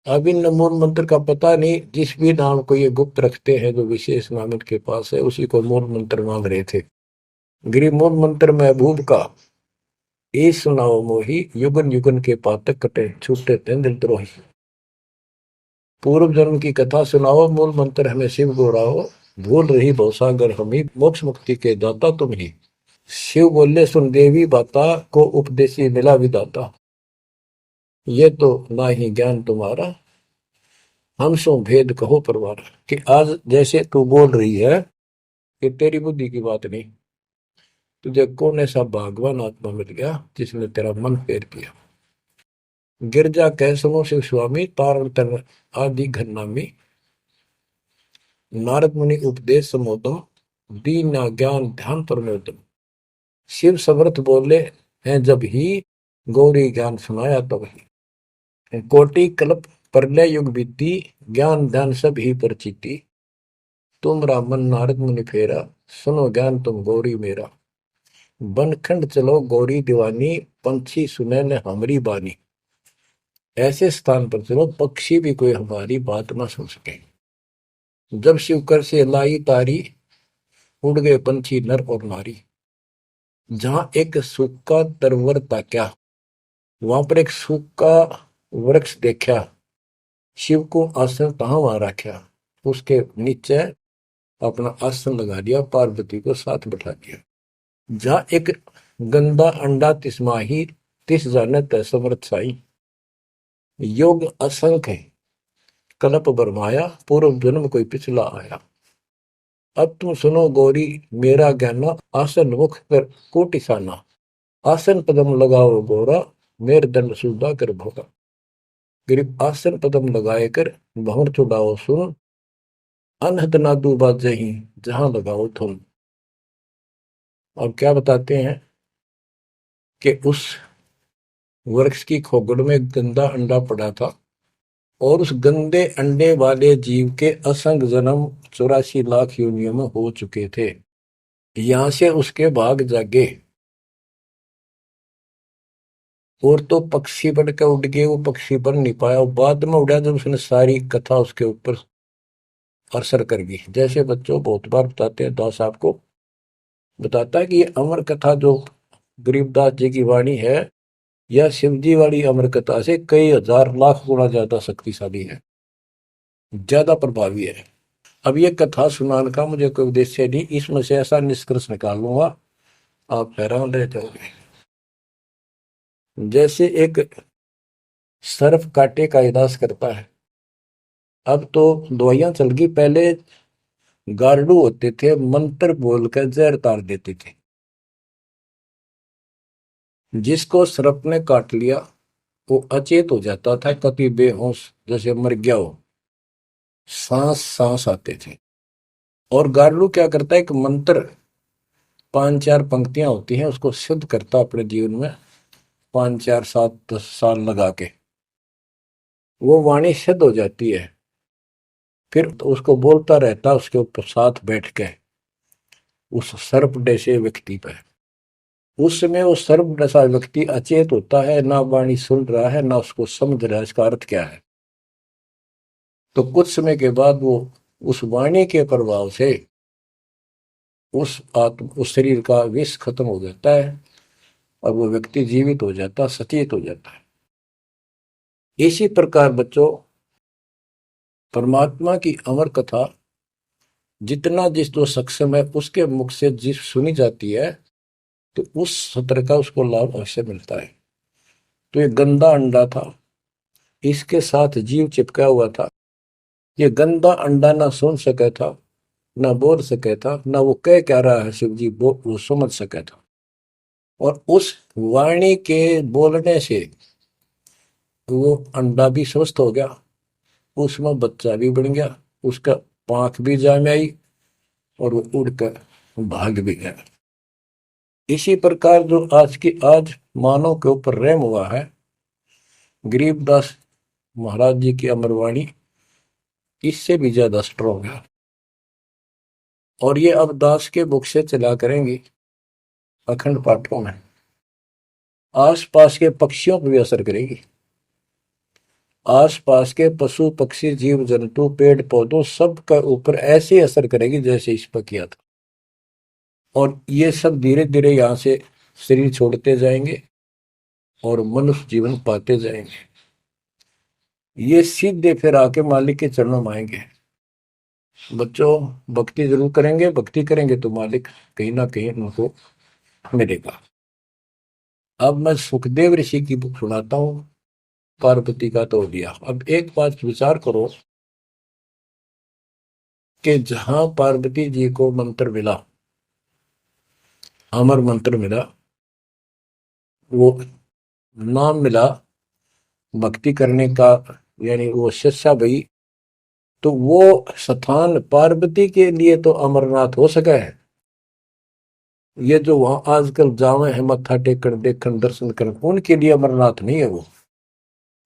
अब इन मूल मंत्र का पता नहीं, जिस भी नाम को ये गुप्त रखते हैं, जो विशेष नाम इनके पास है, उसी को मूल मंत्र मांग रहे थे। गिरी मूल मंत्र महबूब का ए सुनाओ मोही, युगन युगन के पातक कटे, छूटे तेंद्र द्रोही। पूर्व जन्म की कथा सुनाओ, मूल मंत्र हमें शिव गोराओ। भूल रही भवसागर हमी, मोक्ष मुक्ति के दाता तुम ही। शिव बोले सुन देवी बाता, को उपदेशी मिला विदाता। ये तो ना ही ज्ञान तुम्हारा, हम सो भेद कहो परवार। कि आज जैसे तू बोल रही है कि तेरी बुद्धि की बात नहीं, तुझे कौन ऐसा भगवान आत्मा मिल गया जिसने तेरा मन फेर किया। गिरजा कह सुनो शिव स्वामी, तारण तर आदि घरनामी। नारद मुनि उपदेश समोदम, दीना ज्ञान ध्यान परमोदम। शिव समर्थ बोले हैं जब ही, गौरी ज्ञान सुनाया तब ही। कोटि कल्प प्रलय युग बीती, ज्ञान ध्यान सब ही परचिति। तुमरा मन नारद मुनि फेरा, सुनो ज्ञान तुम गौरी मेरा। बनखंड चलो गौरी दीवानी, पंछी सुने न हमारी बानी। ऐसे स्थान पर चलो पक्षी भी कोई हमारी बात ना सुन सके। जब शिवकर से लाई तारी, उड़ गए पंछी नर और नारी। जहां एक सूखा तरवर ताक्या, वहां पर एक सूखा वृक्ष देखा। शिव को आसन कहाँ वहां रखा, उसके नीचे अपना आसन लगा दिया, पार्वती को साथ बैठा दिया। जहां एक गंदा अंडा तिस्माही, तिस जाने तय समर्थ साई। योग असंख्य कल्प बरमाया, पूर्व जन्म कोई पिछला आया। अब तुम सुनो गौरी मेरा ज्ञाना, आसन मुख कर कोटिसाना। आसन पदम लगाओ गौरा, मेर दंड सुधा कर भोगा। गिरिप आसन पदम लगाए कर, भंवर चुड़ाओ सुन। अनहद नादू बाजही, जहां लगाओ धुन। अब क्या बताते हैं कि उस वृक्ष की खोगड़ में गंदा अंडा पड़ा था, और उस गंदे अंडे वाले जीव के असंख्य जन्म 84 लाख योनियों में हो चुके थे। यहां से उसके भाग जागे, और तो पक्षी बन के उड़ गए, वो पक्षी बन नहीं पाया। बाद में उड़ा जब उसने सारी कथा उसके ऊपर असर कर गई। जैसे बच्चों बहुत बार बताते हैं, दास आपको बताता है कि ये अमर कथा जो गरीबदास जी की वाणी है, यह शिव जी वाली अमर कथा से कई हजार लाख गुना ज्यादा शक्तिशाली है, ज्यादा प्रभावी है। अब ये कथा सुनाने का मुझे कोई उद्देश्य नहीं, इसमें से ऐसा निष्कर्ष निकाल लूंगा आप हैरान रह जाओगे। जैसे एक सर्प कांटे का इलाज करता है, अब तो दवाइयां चल गई, पहले गार्डू होते थे, मंत्र बोलकर जहर तार देते थे। जिसको सर्प ने काट लिया वो अचेत हो जाता था, कभी बेहोश जैसे मर गया हो, सांस सांस आते थे। और गार्डू क्या करता है, एक मंत्र 5-4 पंक्तियां होती हैं, उसको सिद्ध करता अपने जीवन में, 5 4 7 10 साल लगा के वो वाणी सिद्ध हो जाती है। फिर तो उसको बोलता रहता उसके ऊपर साथ बैठ के उस सर्प जैसे व्यक्ति पर। उस समय वो सर्प जैसा व्यक्ति अचेत होता है, ना वाणी सुन रहा है ना उसको समझ रहा है इसका अर्थ क्या है। तो कुछ समय के बाद वो उस वाणी के प्रभाव से उस शरीर का विष खत्म हो जाता है और वो व्यक्ति जीवित हो जाता, सचेत हो जाता है। इसी प्रकार बच्चों, परमात्मा की अमर कथा जितना जिस जो सक्षम है उसके मुख से जिस सुनी जाती है, तो उस सत्र का उसको लाभ अवश्य मिलता है। तो ये गंदा अंडा था, इसके साथ जीव चिपका हुआ था। ये गंदा अंडा ना सुन सका था, ना बोल सका था, ना वो कह क्या रहा है शिव जी वो समझ सका था। और उस वाणी के बोलने से वो अंडा भी स्वस्थ हो गया, उसमें बच्चा भी बन गया, उसका पांख भी जाम आई और वो उड़कर भाग भी गया। इसी प्रकार जो आज मानव के ऊपर रहम हुआ है, गरीबदास महाराज जी की अमरवाणी इससे भी ज्यादा स्ट्रोंग है। और ये अब दास के बुक से चला करेंगी अखंड पाठों में, आसपास के पक्षियों पर भी असर करेगी। आसपास के पशु पक्षी जीव जंतु पेड़ पौधों सब का ऊपर ऐसे असर करेगी जैसे इस पर किया था। और ये सब धीरे धीरे यहाँ से शरीर छोड़ते जाएंगे और मनुष्य जीवन पाते जाएंगे। ये सीधे फिर आके मालिक के चरणों में आएंगे। बच्चों, भक्ति जरूर करेंगे, भक्ति करेंगे तो मालिक कहीं ना कहीं उनको मिलेगा। अब मैं सुखदेव ऋषि की बुक सुनाता हूँ, पार्वती का तो दिया। अब एक बात विचार करो कि जहां पार्वती जी को मंत्र मिला, अमर मंत्र मिला, वो नाम मिला भक्ति करने का, यानी वो शिष्या भई, तो वो स्थान पार्वती के लिए तो अमरनाथ हो सका है। ये जो वहां आजकल जावे हैं मत्था टेकन देखन दर्शन करन, उनके लिए अमरनाथ नहीं है वो।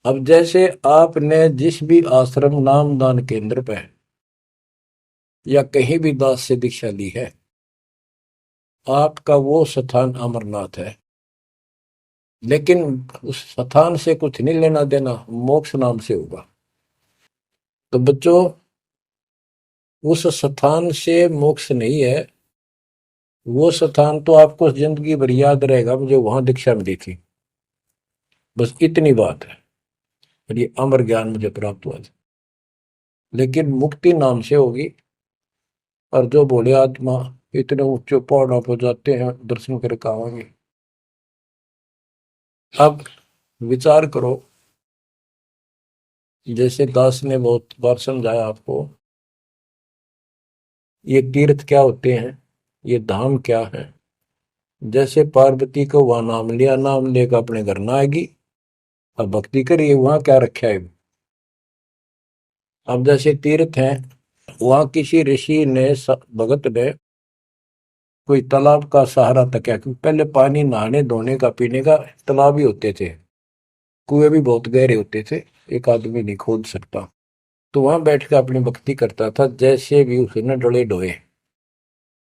अब जैसे आपने जिस भी आश्रम नाम दान केंद्र पे या कहीं भी दास से दीक्षा ली है, आपका वो स्थान अमरनाथ है। लेकिन उस स्थान से कुछ नहीं लेना देना, मोक्ष नाम से होगा। तो बच्चों, उस स्थान से मोक्ष नहीं है, वो स्थान तो आपको जिंदगी भर याद रहेगा, मुझे वहां दीक्षा मिली थी, बस इतनी बात है। और ये अमर ज्ञान मुझे प्राप्त हुआ था। लेकिन मुक्ति नाम से होगी। और जो बोले आत्मा इतने ऊंचे पहाड़ों पर जाते हैं दर्शन करके आवांगे। अब विचार करो, जैसे दास ने बहुत बार समझाया आपको, ये तीर्थ क्या होते हैं, ये धाम क्या है। जैसे पार्वती को वहां नाम लिया, नाम लेकर अपने घर ना आएगी, अब भक्ति करिए, वहां क्या रखा है। अब जैसे तीर्थ हैं, वहां किसी ऋषि ने भगत ने कोई तालाब का सहारा तक है, क्योंकि पहले पानी नहाने धोने का पीने का तालाब ही होते थे, कुएं भी बहुत गहरे होते थे, एक आदमी नहीं खोद सकता। तो वहां बैठ कर अपनी भक्ति करता था, जैसे भी उसने डले डोए।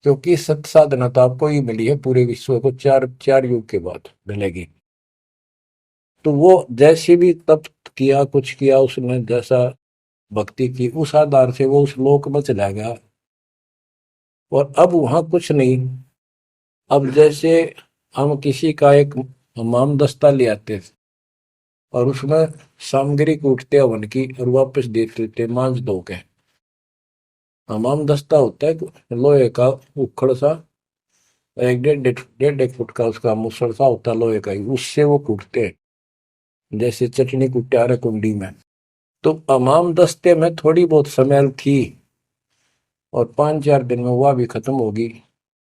क्योंकि सत साधना तो आपको ही मिली है, पूरे विश्व को चार चार युग के बाद मिलेगी। तो वो जैसे भी तप किया, कुछ किया उसने, जैसा भक्ति की, उस आधार से वो उस लोक में चला गया। और अब वहां कुछ नहीं। अब जैसे हम किसी का एक हमाम दस्ता ले आते थे और उसमें सामग्री कूटते हवन की और वापस देते थे मांझ धो के। हमाम दस्ता होता है लोहे का उखड़ सा, एक डेढ़ एक फुट का उसका मुसड़ सा होता है लोहे का ही, उससे वो कूटते हैं जैसे चटनी कुटे आ रहे कुंडी में। तो हमाम दस्ते में थोड़ी बहुत स्मेल थी और 5-4 दिन में वह भी खत्म होगी।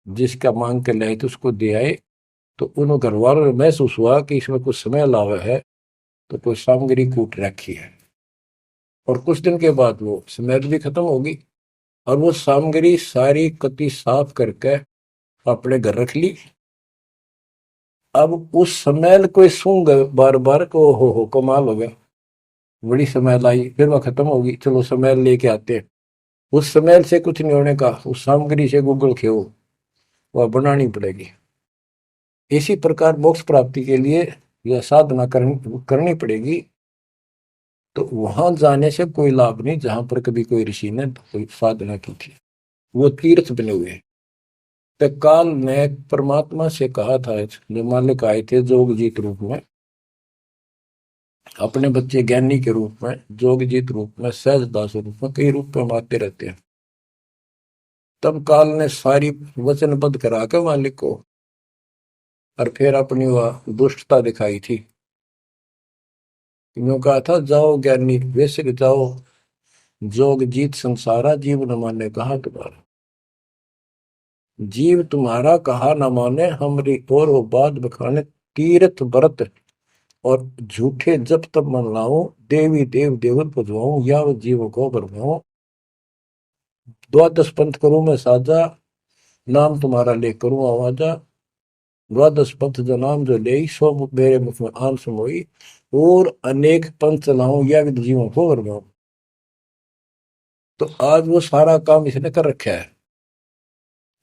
जिसका मांग के लाए थे उसको दे आए तो उन घर वालों ने महसूस हुआ कि इसमें कुछ स्मेल आवा है, तो कोई सामग्री कूट रखी है। और कुछ दिन के बाद वो स्मेल भी खत्म होगी और वो सामग्री सारी कति साफ करके अपने घर रख ली। अब उस स्मेल को सूंघ बार बार को हो कमाल हो गया, बड़ी स्मेल आई, फिर वह खत्म होगी, चलो स्मेल लेके आते हैं। उस स्मेल से कुछ नहीं होने का, उस सामग्री से गूगल खेओ, वह बनानी पड़ेगी। इसी प्रकार मोक्ष प्राप्ति के लिए यह साधना करनी पड़ेगी। तो वहां जाने से कोई लाभ नहीं जहां पर कभी कोई ऋषि ने कोई साधना की थी, वो तीर्थ बने हुए हैं। तो काल ने परमात्मा से कहा था, जो मालिक आए थे जोगजीत रूप में, अपने बच्चे ज्ञानी के रूप में, जोगजीत रूप में, सहजदास रूप में, कई रूप में हम आते रहते हैं। तब काल ने सारी वचनबद्ध करा के मालिक को और फिर अपनी वह दुष्टता दिखाई थी। यूं कहा था, जाओ ज्ञानी वैसे जाओ, जोग जीत संसारा, जीव न माने कहा तुम्हारा। जीव तुम्हारा कहा न माने, हमरी और वो बात बखाने, तीर्थ व्रत और झूठे जब तब मन लाऊं, देवी देव देवर पुजवाऊं, या जीव को बरवाऊं। द्वादश पंथ करूं मैं साजा, नाम तुम्हारा ले करूं आवाजा। द्वादश पंथ जो नाम जो ले, सो मेरे मुख में आन समोई, और अनेक पंथ चलाऊं, या विद जीवों को बरवाऊं। तो आज वो सारा काम इसने कर रखा है।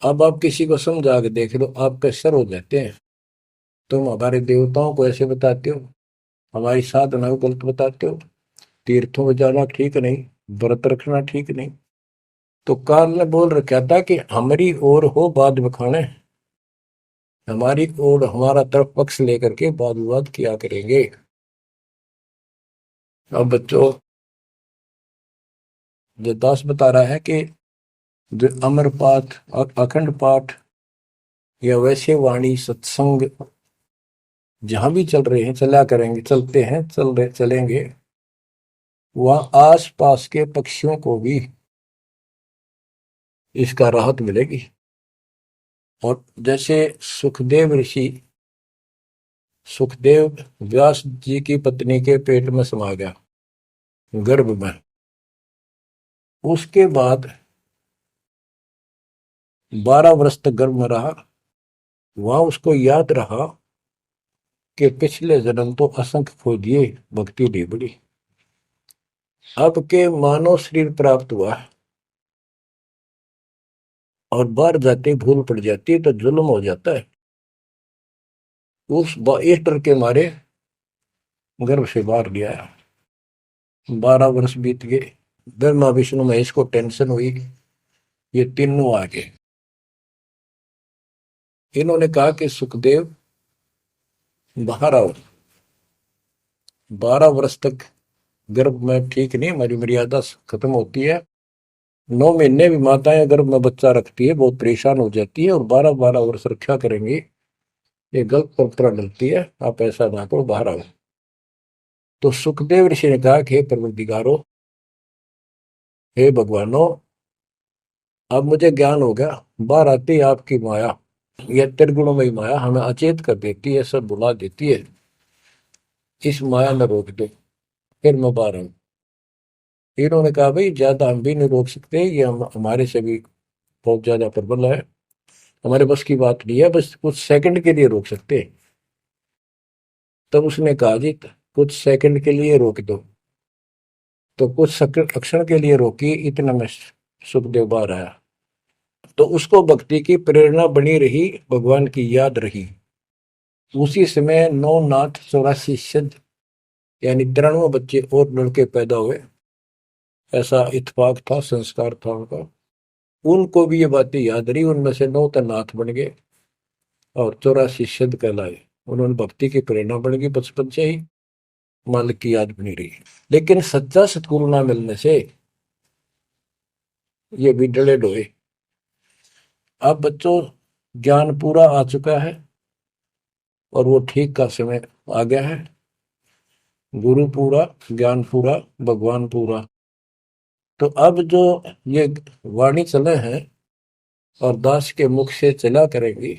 अब आप किसी को समझा के देख लो, आपके सर हो जाते हैं। तुम हमारे देवताओं को ऐसे बताते हो, हमारी साधना को गलत बताते हो, तीर्थों में जाना ठीक नहीं, व्रत रखना ठीक नहीं। तो काल ने बोल रखा था कि हमारी ओर हो बाद बखाने, हमारी ओर हमारा तरफ पक्ष लेकर के वाद विवाद किया करेंगे। अब बच्चों, जो दास बता रहा है कि जो अमर पाठ और अखंड पाठ या वैसे वाणी सत्संग जहां भी चल रहे हैं, चला करेंगे, चलते हैं, चल रहे चलेंगे, वहां आस पास के पक्षियों को भी इसका राहत मिलेगी। और जैसे सुखदेव ऋषि, सुखदेव व्यास जी की पत्नी के पेट में समा गया, गर्भ में, उसके बाद 12 वर्ष तक गर्भ में रहा। वहां उसको याद रहा कि पिछले जन्म तो असंख्य खो दिए, भक्ति नहीं बड़ी, अब के मानव शरीर प्राप्त हुआ और बाहर जाते भूल पड़ जाती है तो जुल्म हो जाता है। इस डर के मारे गर्भ से बाहर लिया। 12 वर्ष बीत गए, ब्रह्मा विष्णु महेश को टेंशन हुई, ये तीनों आ गए। इन्होंने कहा कि सुखदेव बाहर आओ, 12 वर्ष तक गर्भ में ठीक नहीं, हमारी मर्यादा खत्म होती है। 9 महीने भी माताएं गर्भ में बच्चा रखती है, बहुत परेशान हो जाती है, और 12-12 वर्ष रक्षा करेंगी, ये गलत परंपरा डलती है, आप ऐसा ना करो, बाहर आओ। तो सुखदेव ऋषि ने कहा कि हे परवरदिगारो, हे भगवानो, अब मुझे ज्ञान हो गया, बाहर आती है आपकी माया, यह त्रिगुणमयी माया हमें अचेत कर देती है, सब बुला देती है, इस माया में रोक दो, फिर मैं बाहर आऊं। इन्होंने कहा भाई ज्यादा हम भी नहीं रोक सकते, ये हमारे से भी बहुत ज्यादा प्रबल है, हमारे बस की बात नहीं है, बस कुछ सेकंड के लिए रोक सकते हैं। तब उसने कहा जी कुछ सेकंड के लिए रोक दो। तो कुछ क्षण के लिए रोकी, इतना में सुखदेव बाहर आया। तो उसको भक्ति की प्रेरणा बनी रही, भगवान की याद रही। उसी समय 9 नाथ 84 सिद्ध, यानी 93 बच्चे और लड़के पैदा हुए, ऐसा इत्तेफाक था, संस्कार था उनका। उनको भी ये बातें याद रही, उनमें से 9 तो नाथ बन गए। और 84 सिद्ध कहलाए। उन्होंने भक्ति की प्रेरणा बन गई, बचपन से ही मालिक की याद बनी रही। लेकिन सच्चा सतगुरु ना मिलने से ये भी डले डोए। अब बच्चों ज्ञान पूरा आ चुका है और वो ठीक का समय आ गया है। गुरु पूरा, ज्ञान पूरा, भगवान पूरा। तो अब जो ये वाणी चले हैं और दास के मुख से चला करेंगी,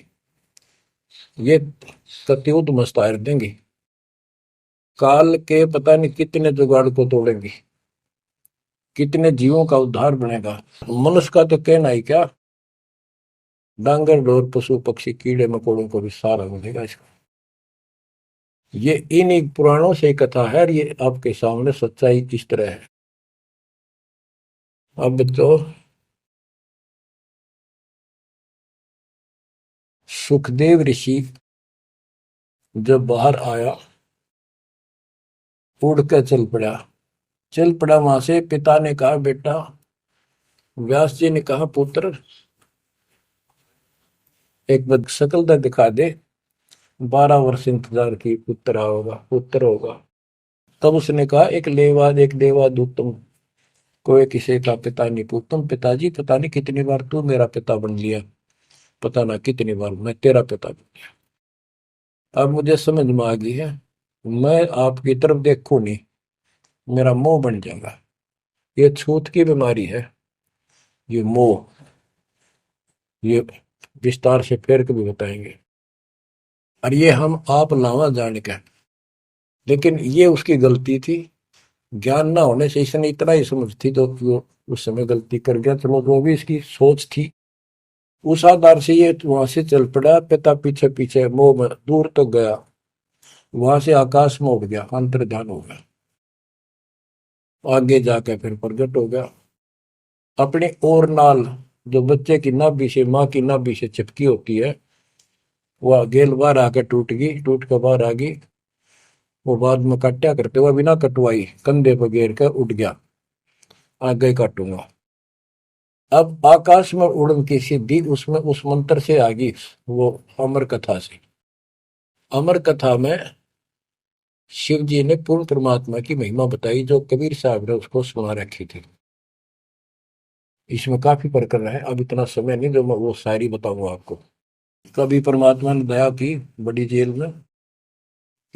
ये कत्यूत मस्तार देंगी। काल के पता नहीं कितने जुगाड़ को तोड़ेंगी, कितने जीवों का उद्धार बनेगा। मनुष्य का तो कहना ही क्या, डांगर डोर पशु पक्षी कीड़े मकोड़ों को भी सहारा मिलेगा इसका। ये इन पुराणों से कथा है और ये आपके सामने सच्चाई किस तरह है। अब तो सुखदेव ऋषि जब बाहर आया, उड़ कर चल पड़ा वहां से। पिता ने कहा बेटा, व्यास जी ने कहा पुत्र एक बार शकल तो दिखा दे। 12 वर्ष इंतजार की, पुत्र होगा। तब उसने कहा एक देवा दूतम, कोई किसी का पिता नहीं पूतम। पिताजी पता नहीं कितनी बार तू मेरा पिता बन लिया, पता ना कितनी बार मैं तेरा पिता बन लिया। अब मुझे समझ में आ गई है, मैं आपकी तरफ देखूं नहीं, मेरा मोह बन जाएगा। ये छूत की बीमारी है, ये मोह। ये विस्तार से फिर कभी बताएंगे। और ये हम आप लावा जान के, लेकिन ये उसकी गलती थी। ज्ञान ना होने से इसने इतना ही समझ थी जो वो उस समय गलती कर गया। चलो जो भी इसकी सोच थी, उस आधार से ये वहां से चल पड़ा। पिता पीछे पीछे मोह में दूर तक गया, वहां से आकाश में उड़ गया, अंतर ध्यान हो गया। आगे जाकर फिर प्रकट हो गया अपनी और नाल, जो बच्चे की नाभि से, माँ की नाभि से चिपकी होती है, वह गेल बाहर आकर टूट गई, टूट कर बाहर आ गई। वो बाद में काटा करते हुए बिना कटवाई कंधे पर घेर कर उठ गया, आगे काटूंगा। अब आकाश में उड़न की सिद्धि उसमें उस मंत्र से आ गई, वो अमर कथा से। अमर कथा में शिव जी ने पूर्ण परमात्मा की महिमा बताई, जो कबीर साहब ने उसको सुना रखी थी। इसमें काफी प्रकरण है, अब इतना समय नहीं जो मैं वो शायरी बताऊंगा आपको। कभी परमात्मा ने दया की बड़ी जेल में,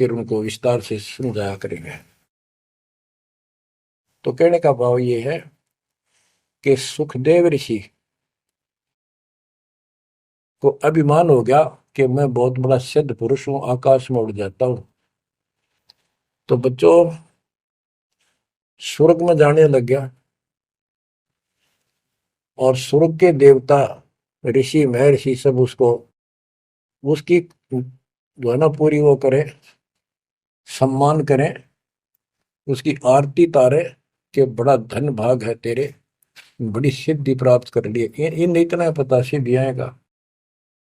फिर उनको विस्तार से समझाया करेंगे। तो कहने का भाव ये है कि सुखदेव ऋषि को अभिमान हो गया कि मैं बहुत बड़ा सिद्ध पुरुष हूं, आकाश में उड़ जाता हूं। तो बच्चों स्वर्ग में जाने लग गया, और स्वर्ग के देवता ऋषि महर्षि सब उसको, उसकी जो है ना पूरी वो करें, सम्मान करें, उसकी आरती तारे कि बड़ा धन भाग है तेरे, बड़ी सिद्धि प्राप्त कर ली। इन इतना पता सिद्धि आएगा,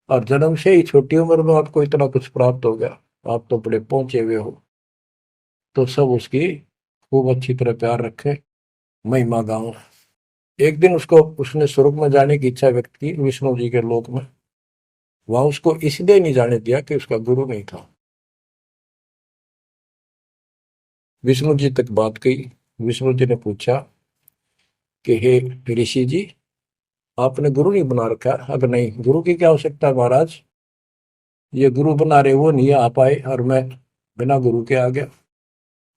और जन्म से ही छोटी उम्र में आपको इतना कुछ प्राप्त हो गया, आप तो बड़े पहुंचे हुए हो। तो सब उसकी खूब अच्छी तरह प्यार रखे, महिमा गाओ। एक दिन उसको, उसने स्वर्ग में जाने की इच्छा व्यक्त की विष्णु जी के लोक में। वहां उसको इसलिए नहीं जाने दिया कि उसका गुरु नहीं था। विष्णु जी तक बात गई। विष्णु जी ने पूछा कि हे ऋषि जी, आपने गुरु नहीं बना रखा? अब नहीं, गुरु की क्या आवश्यकता है महाराज, ये गुरु बना रहे वो नहीं आ पाए और मैं बिना गुरु के आ गया।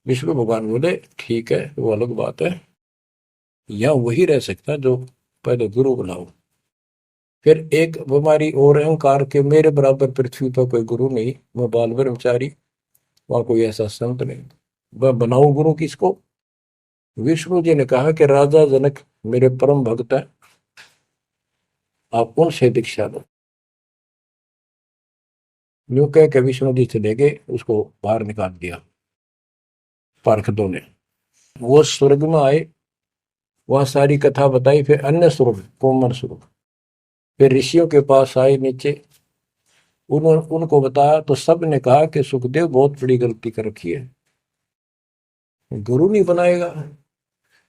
विष्णु भगवान बोले ठीक है, वो अलग बात है, यहाँ वही रह सकता जो पहले गुरु बनाओ। फिर एक बीमारी और अहंकार के, मेरे बराबर पृथ्वी पर कोई गुरु नहीं, मैं बाल ब्रह्मचारी, वहां कोई ऐसा संत नहीं, मैं बनाऊं गुरु किसको? विष्णु जी ने कहा कि राजा जनक मेरे परम भक्त है, आप उनसे दीक्षा लो। यूं कह के विष्णु जी चले गए, उसको बाहर निकाल दिया पार्षदों ने। वो स्वर्ग में आए, वहां सारी कथा बताई। फिर अन्य स्वर्ग, कोमर स्वर्ग, फिर ऋषियों के पास आए नीचे, उन्होंने उनको बताया तो सब ने कहा कि सुखदेव बहुत बड़ी गलती कर रखी है, गुरु नहीं बनाएगा,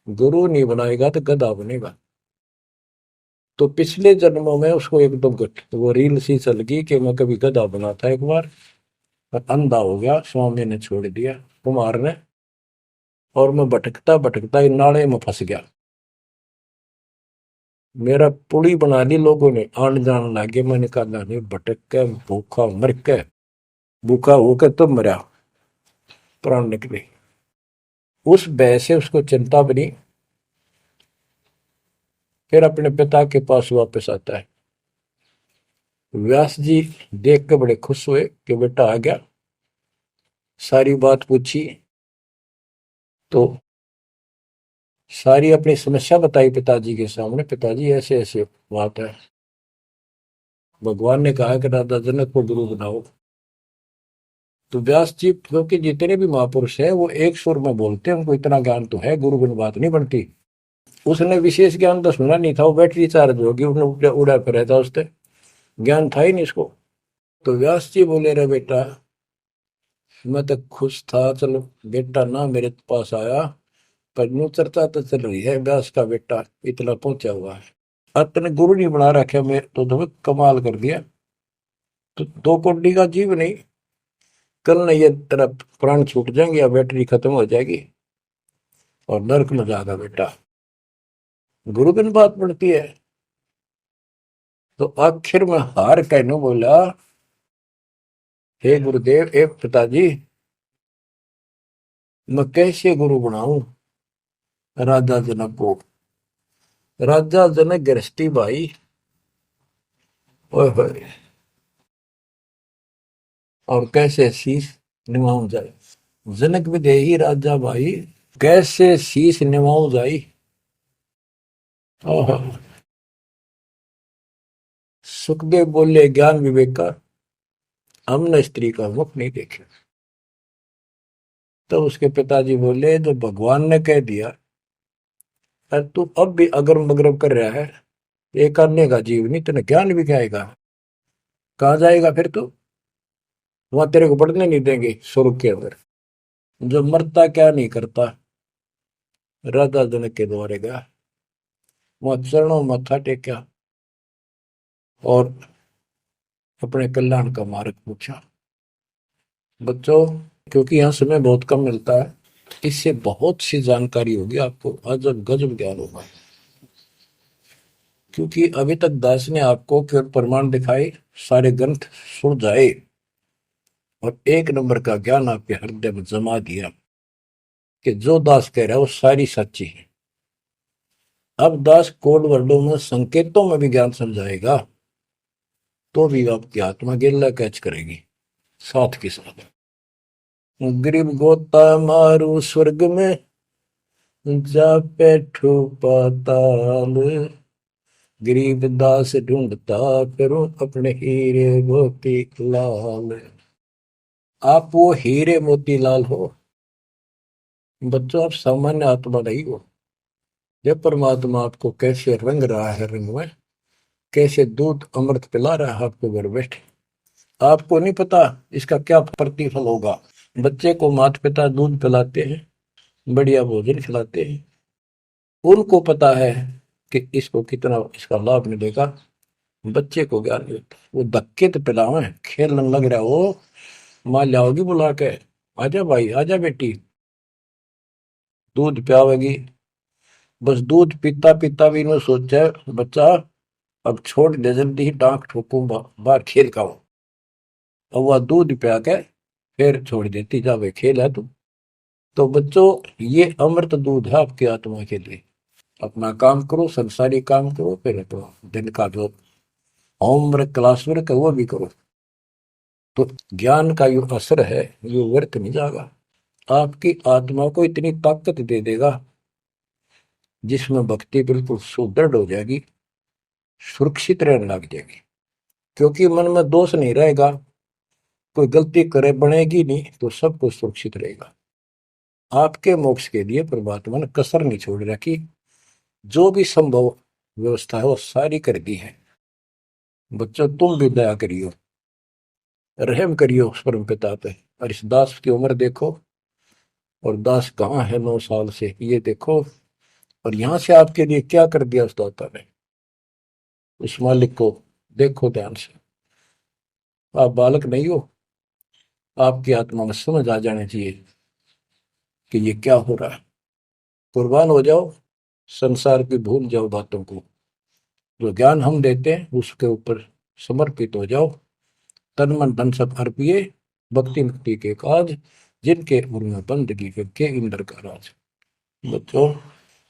गुरु नहीं बनाएगा तो गधा बनेगा। तो पिछले जन्मों में उसको एकदम वो रील सी चल गई कि मैं कभी गधा बना था एक बार, और अंधा हो गया, स्वामी ने छोड़ दिया, कुमार ने, और मैं भटकता भटकता इन नाले में फंस गया। मेरा पुली बना ली लोगों ने, आन जान लगे। मैंने कहा नहीं, भटक के भूखा मर के, भूखा होकर तब मरा, प्राण निकले। उस भय से उसको चिंता बनी। फिर अपने पिता के पास वापस आता है। व्यास जी देख के बड़े खुश हुए कि बेटा आ गया। सारी बात पूछी तो सारी अपनी समस्या बताई पिताजी के सामने। पिताजी ऐसे ऐसे बात है, भगवान ने कहा कि राजा जनक को गुरु बनाओ। तो व्यास जी, क्योंकि जितने भी महापुरुष है वो एक सुर में बोलते हैं, उनको इतना ज्ञान तो है, गुरु बिन बात नहीं बनती। उसने विशेष ज्ञान तो सुना नहीं था, वो बैटरी चार्ज होगी, उसने उड़ा फिर था, उससे ज्ञान था ही नहीं इसको। तो व्यास जी बोले, रे बेटा, मैं तो खुश था, चलो बेटा ना मेरे पास आया, पर यूं चर्चा तो चल रही है व्यास का बेटा इतना पहुंचा हुआ है, अपने गुरु नहीं बना रखे, मैं तो तुम्हें कमाल कर दिया। तो दो कोड़ी का जीव नहीं, कल नहीं ये तेरा प्राण छूट जाएंगे या बैटरी खत्म हो जाएगी और नरक में जाएगा बेटा, गुरु बिन बात पड़ती है। तो आखिर में हार कहने बोला, हे गुरुदेव, हे पिताजी, मैं कैसे गुरु बनाऊं राजा जनक को। राजा जनक गृहस्थी भाई, ओए होए, और कैसे शीश निभाऊं जाए। जनक विदेही राजा भाई, कैसे शीश निभाऊं जाई। ओहो। सुखदेव बोले, ज्ञान विवेक का हमने स्त्री का मुख नहीं देखे। तो उसके पिताजी बोले, जो भगवान ने कह दिया, और तू अब भी अगरम बगरम कर रहा है, ये करने का जीव नहीं, तेने ज्ञान भी क्या आएगा, कहाँ जाएगा फिर तू, वहां तेरे को पढ़ने नहीं देंगे स्वर्ग के अंदर। जो मरता क्या नहीं करता, राजा जनक के द्वारे गया, वहां चरणों में मत्था टेका और अपने कल्याण का मार्ग पूछा। बच्चों, क्योंकि यहाँ समय बहुत कम मिलता है, इससे बहुत सी जानकारी होगी आपको, अजब गजब ज्ञान होगा। क्योंकि अभी तक दास ने आपको केवल प्रमाण दिखाए, सारे ग्रंथ सुन जाए और एक नंबर का ज्ञान आपके हृदय में जमा दिया कि जो दास कह रहा है वो सारी सच्ची है। अब दास कोड वर्डों में, संकेतों में भी ज्ञान समझाएगा, तो भी आपकी आत्मा गिल्ला कैच करेगी साथ के साथ। गरीब गोता मारू स्वर्ग में, जा बैठो पाताल, गरीब दास ढूंढता करो अपने हीरे मोती लाल। आप वो हीरे मोती लाल हो बच्चों, आप सामान्य आत्मा नहीं हो। जब परमात्मा आपको कैसे रंग रहा है, रंग में कैसे दूध अमृत पिला रहा है आपको घर बैठे, आपको नहीं पता इसका क्या प्रतिफल होगा। बच्चे को माता पिता दूध पिलाते हैं, बढ़िया भोजन खिलाते हैं, उनको पता है कि इसको कितना इसका लाभ मिलेगा। बच्चे को ज्ञान नहीं होता, वो धक्के तो पिलावे, खेलने लग रहा हो, माँ लाओगी बुला के, आजा भाई आजा बेटी, दूध पियावेगी। बस दूध पीता पीता भी इन्होंने सोचा है, बच्चा अब छोड़ दे, जल्दी ही डांक ठोकूं, बाहर खेल का हो। अब वह दूध पिया के फिर छोड़ देती, जा भाई खेल है तू। तो बच्चों, ये अमृत दूध है आपकी आत्मा के लिए। अपना काम करो, संसारी काम करो, फिर तो दिन का जो होमवर्क क्लास वर्क है वो भी करो, तो ज्ञान का जो असर है ये व्यर्थ नहीं जाएगा। आपकी आत्मा को इतनी ताकत दे देगा जिसमें भक्ति बिल्कुल सुदृढ़ हो जाएगी, सुरक्षित रहने लग जाएगी। क्योंकि मन में दोष नहीं रहेगा, कोई गलती करे बनेगी नहीं, तो सब कुछ सुरक्षित रहेगा। आपके मोक्ष के लिए परमात्मा ने कसर नहीं छोड़ रखी, जो भी संभव व्यवस्था है वो सारी कर दी है। बच्चों, तुम भी दया करियो, रहम करियो उस परम पिता पे। और इस दास की उम्र देखो, और दास कहाँ है 9 साल से, ये देखो, और यहां से आपके लिए क्या कर दिया उस दाता ने। उस मालिक को देखो ध्यान से। आप बालक नहीं हो, आपकी आत्मा में समझ आ जानी चाहिए कि ये क्या हो रहा है। कुर्बान हो जाओ, संसार की भूल जाओ बातों को। जो ज्ञान हम देते हैं उसके ऊपर समर्पित हो जाओ। तन मन धन सब अर्पिए, भक्ति मुक्ति के काज, जिनके उनमें बंदगी के इंद्र का राज। बच्चों,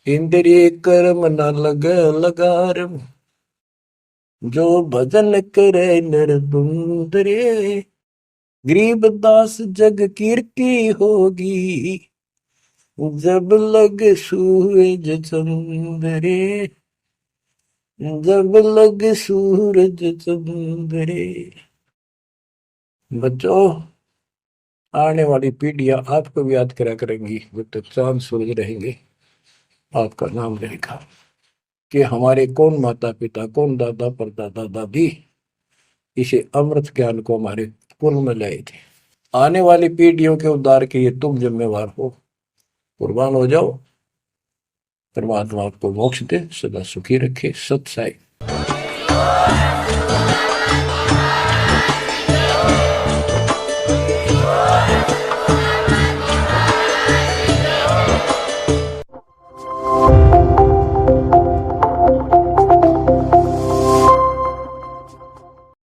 इंद्रिय कर्म न लग लगार, जो भजन करे नर सुंदरे, गरीब दास जग कीर्ति होगी, जब लग सूरज चंद्रे, जब लग सूरज चंद्रे। बच्चों, आने वाली पीढ़ियां आपको भी याद करा करेंगी, जब तक चांद सूरज रहेंगे आपका नाम रहेगा कि हमारे कौन माता पिता, कौन दादा परदादा दादी इसे अमृत ज्ञान को हमारे कुल में लाए थे। आने वाली पीढ़ियों के उद्धार के लिए तुम जिम्मेवार हो। कुर्बान हो जाओ। परमात्मा आपको मोक्ष दे, सदा सुखी रखे। सत साई।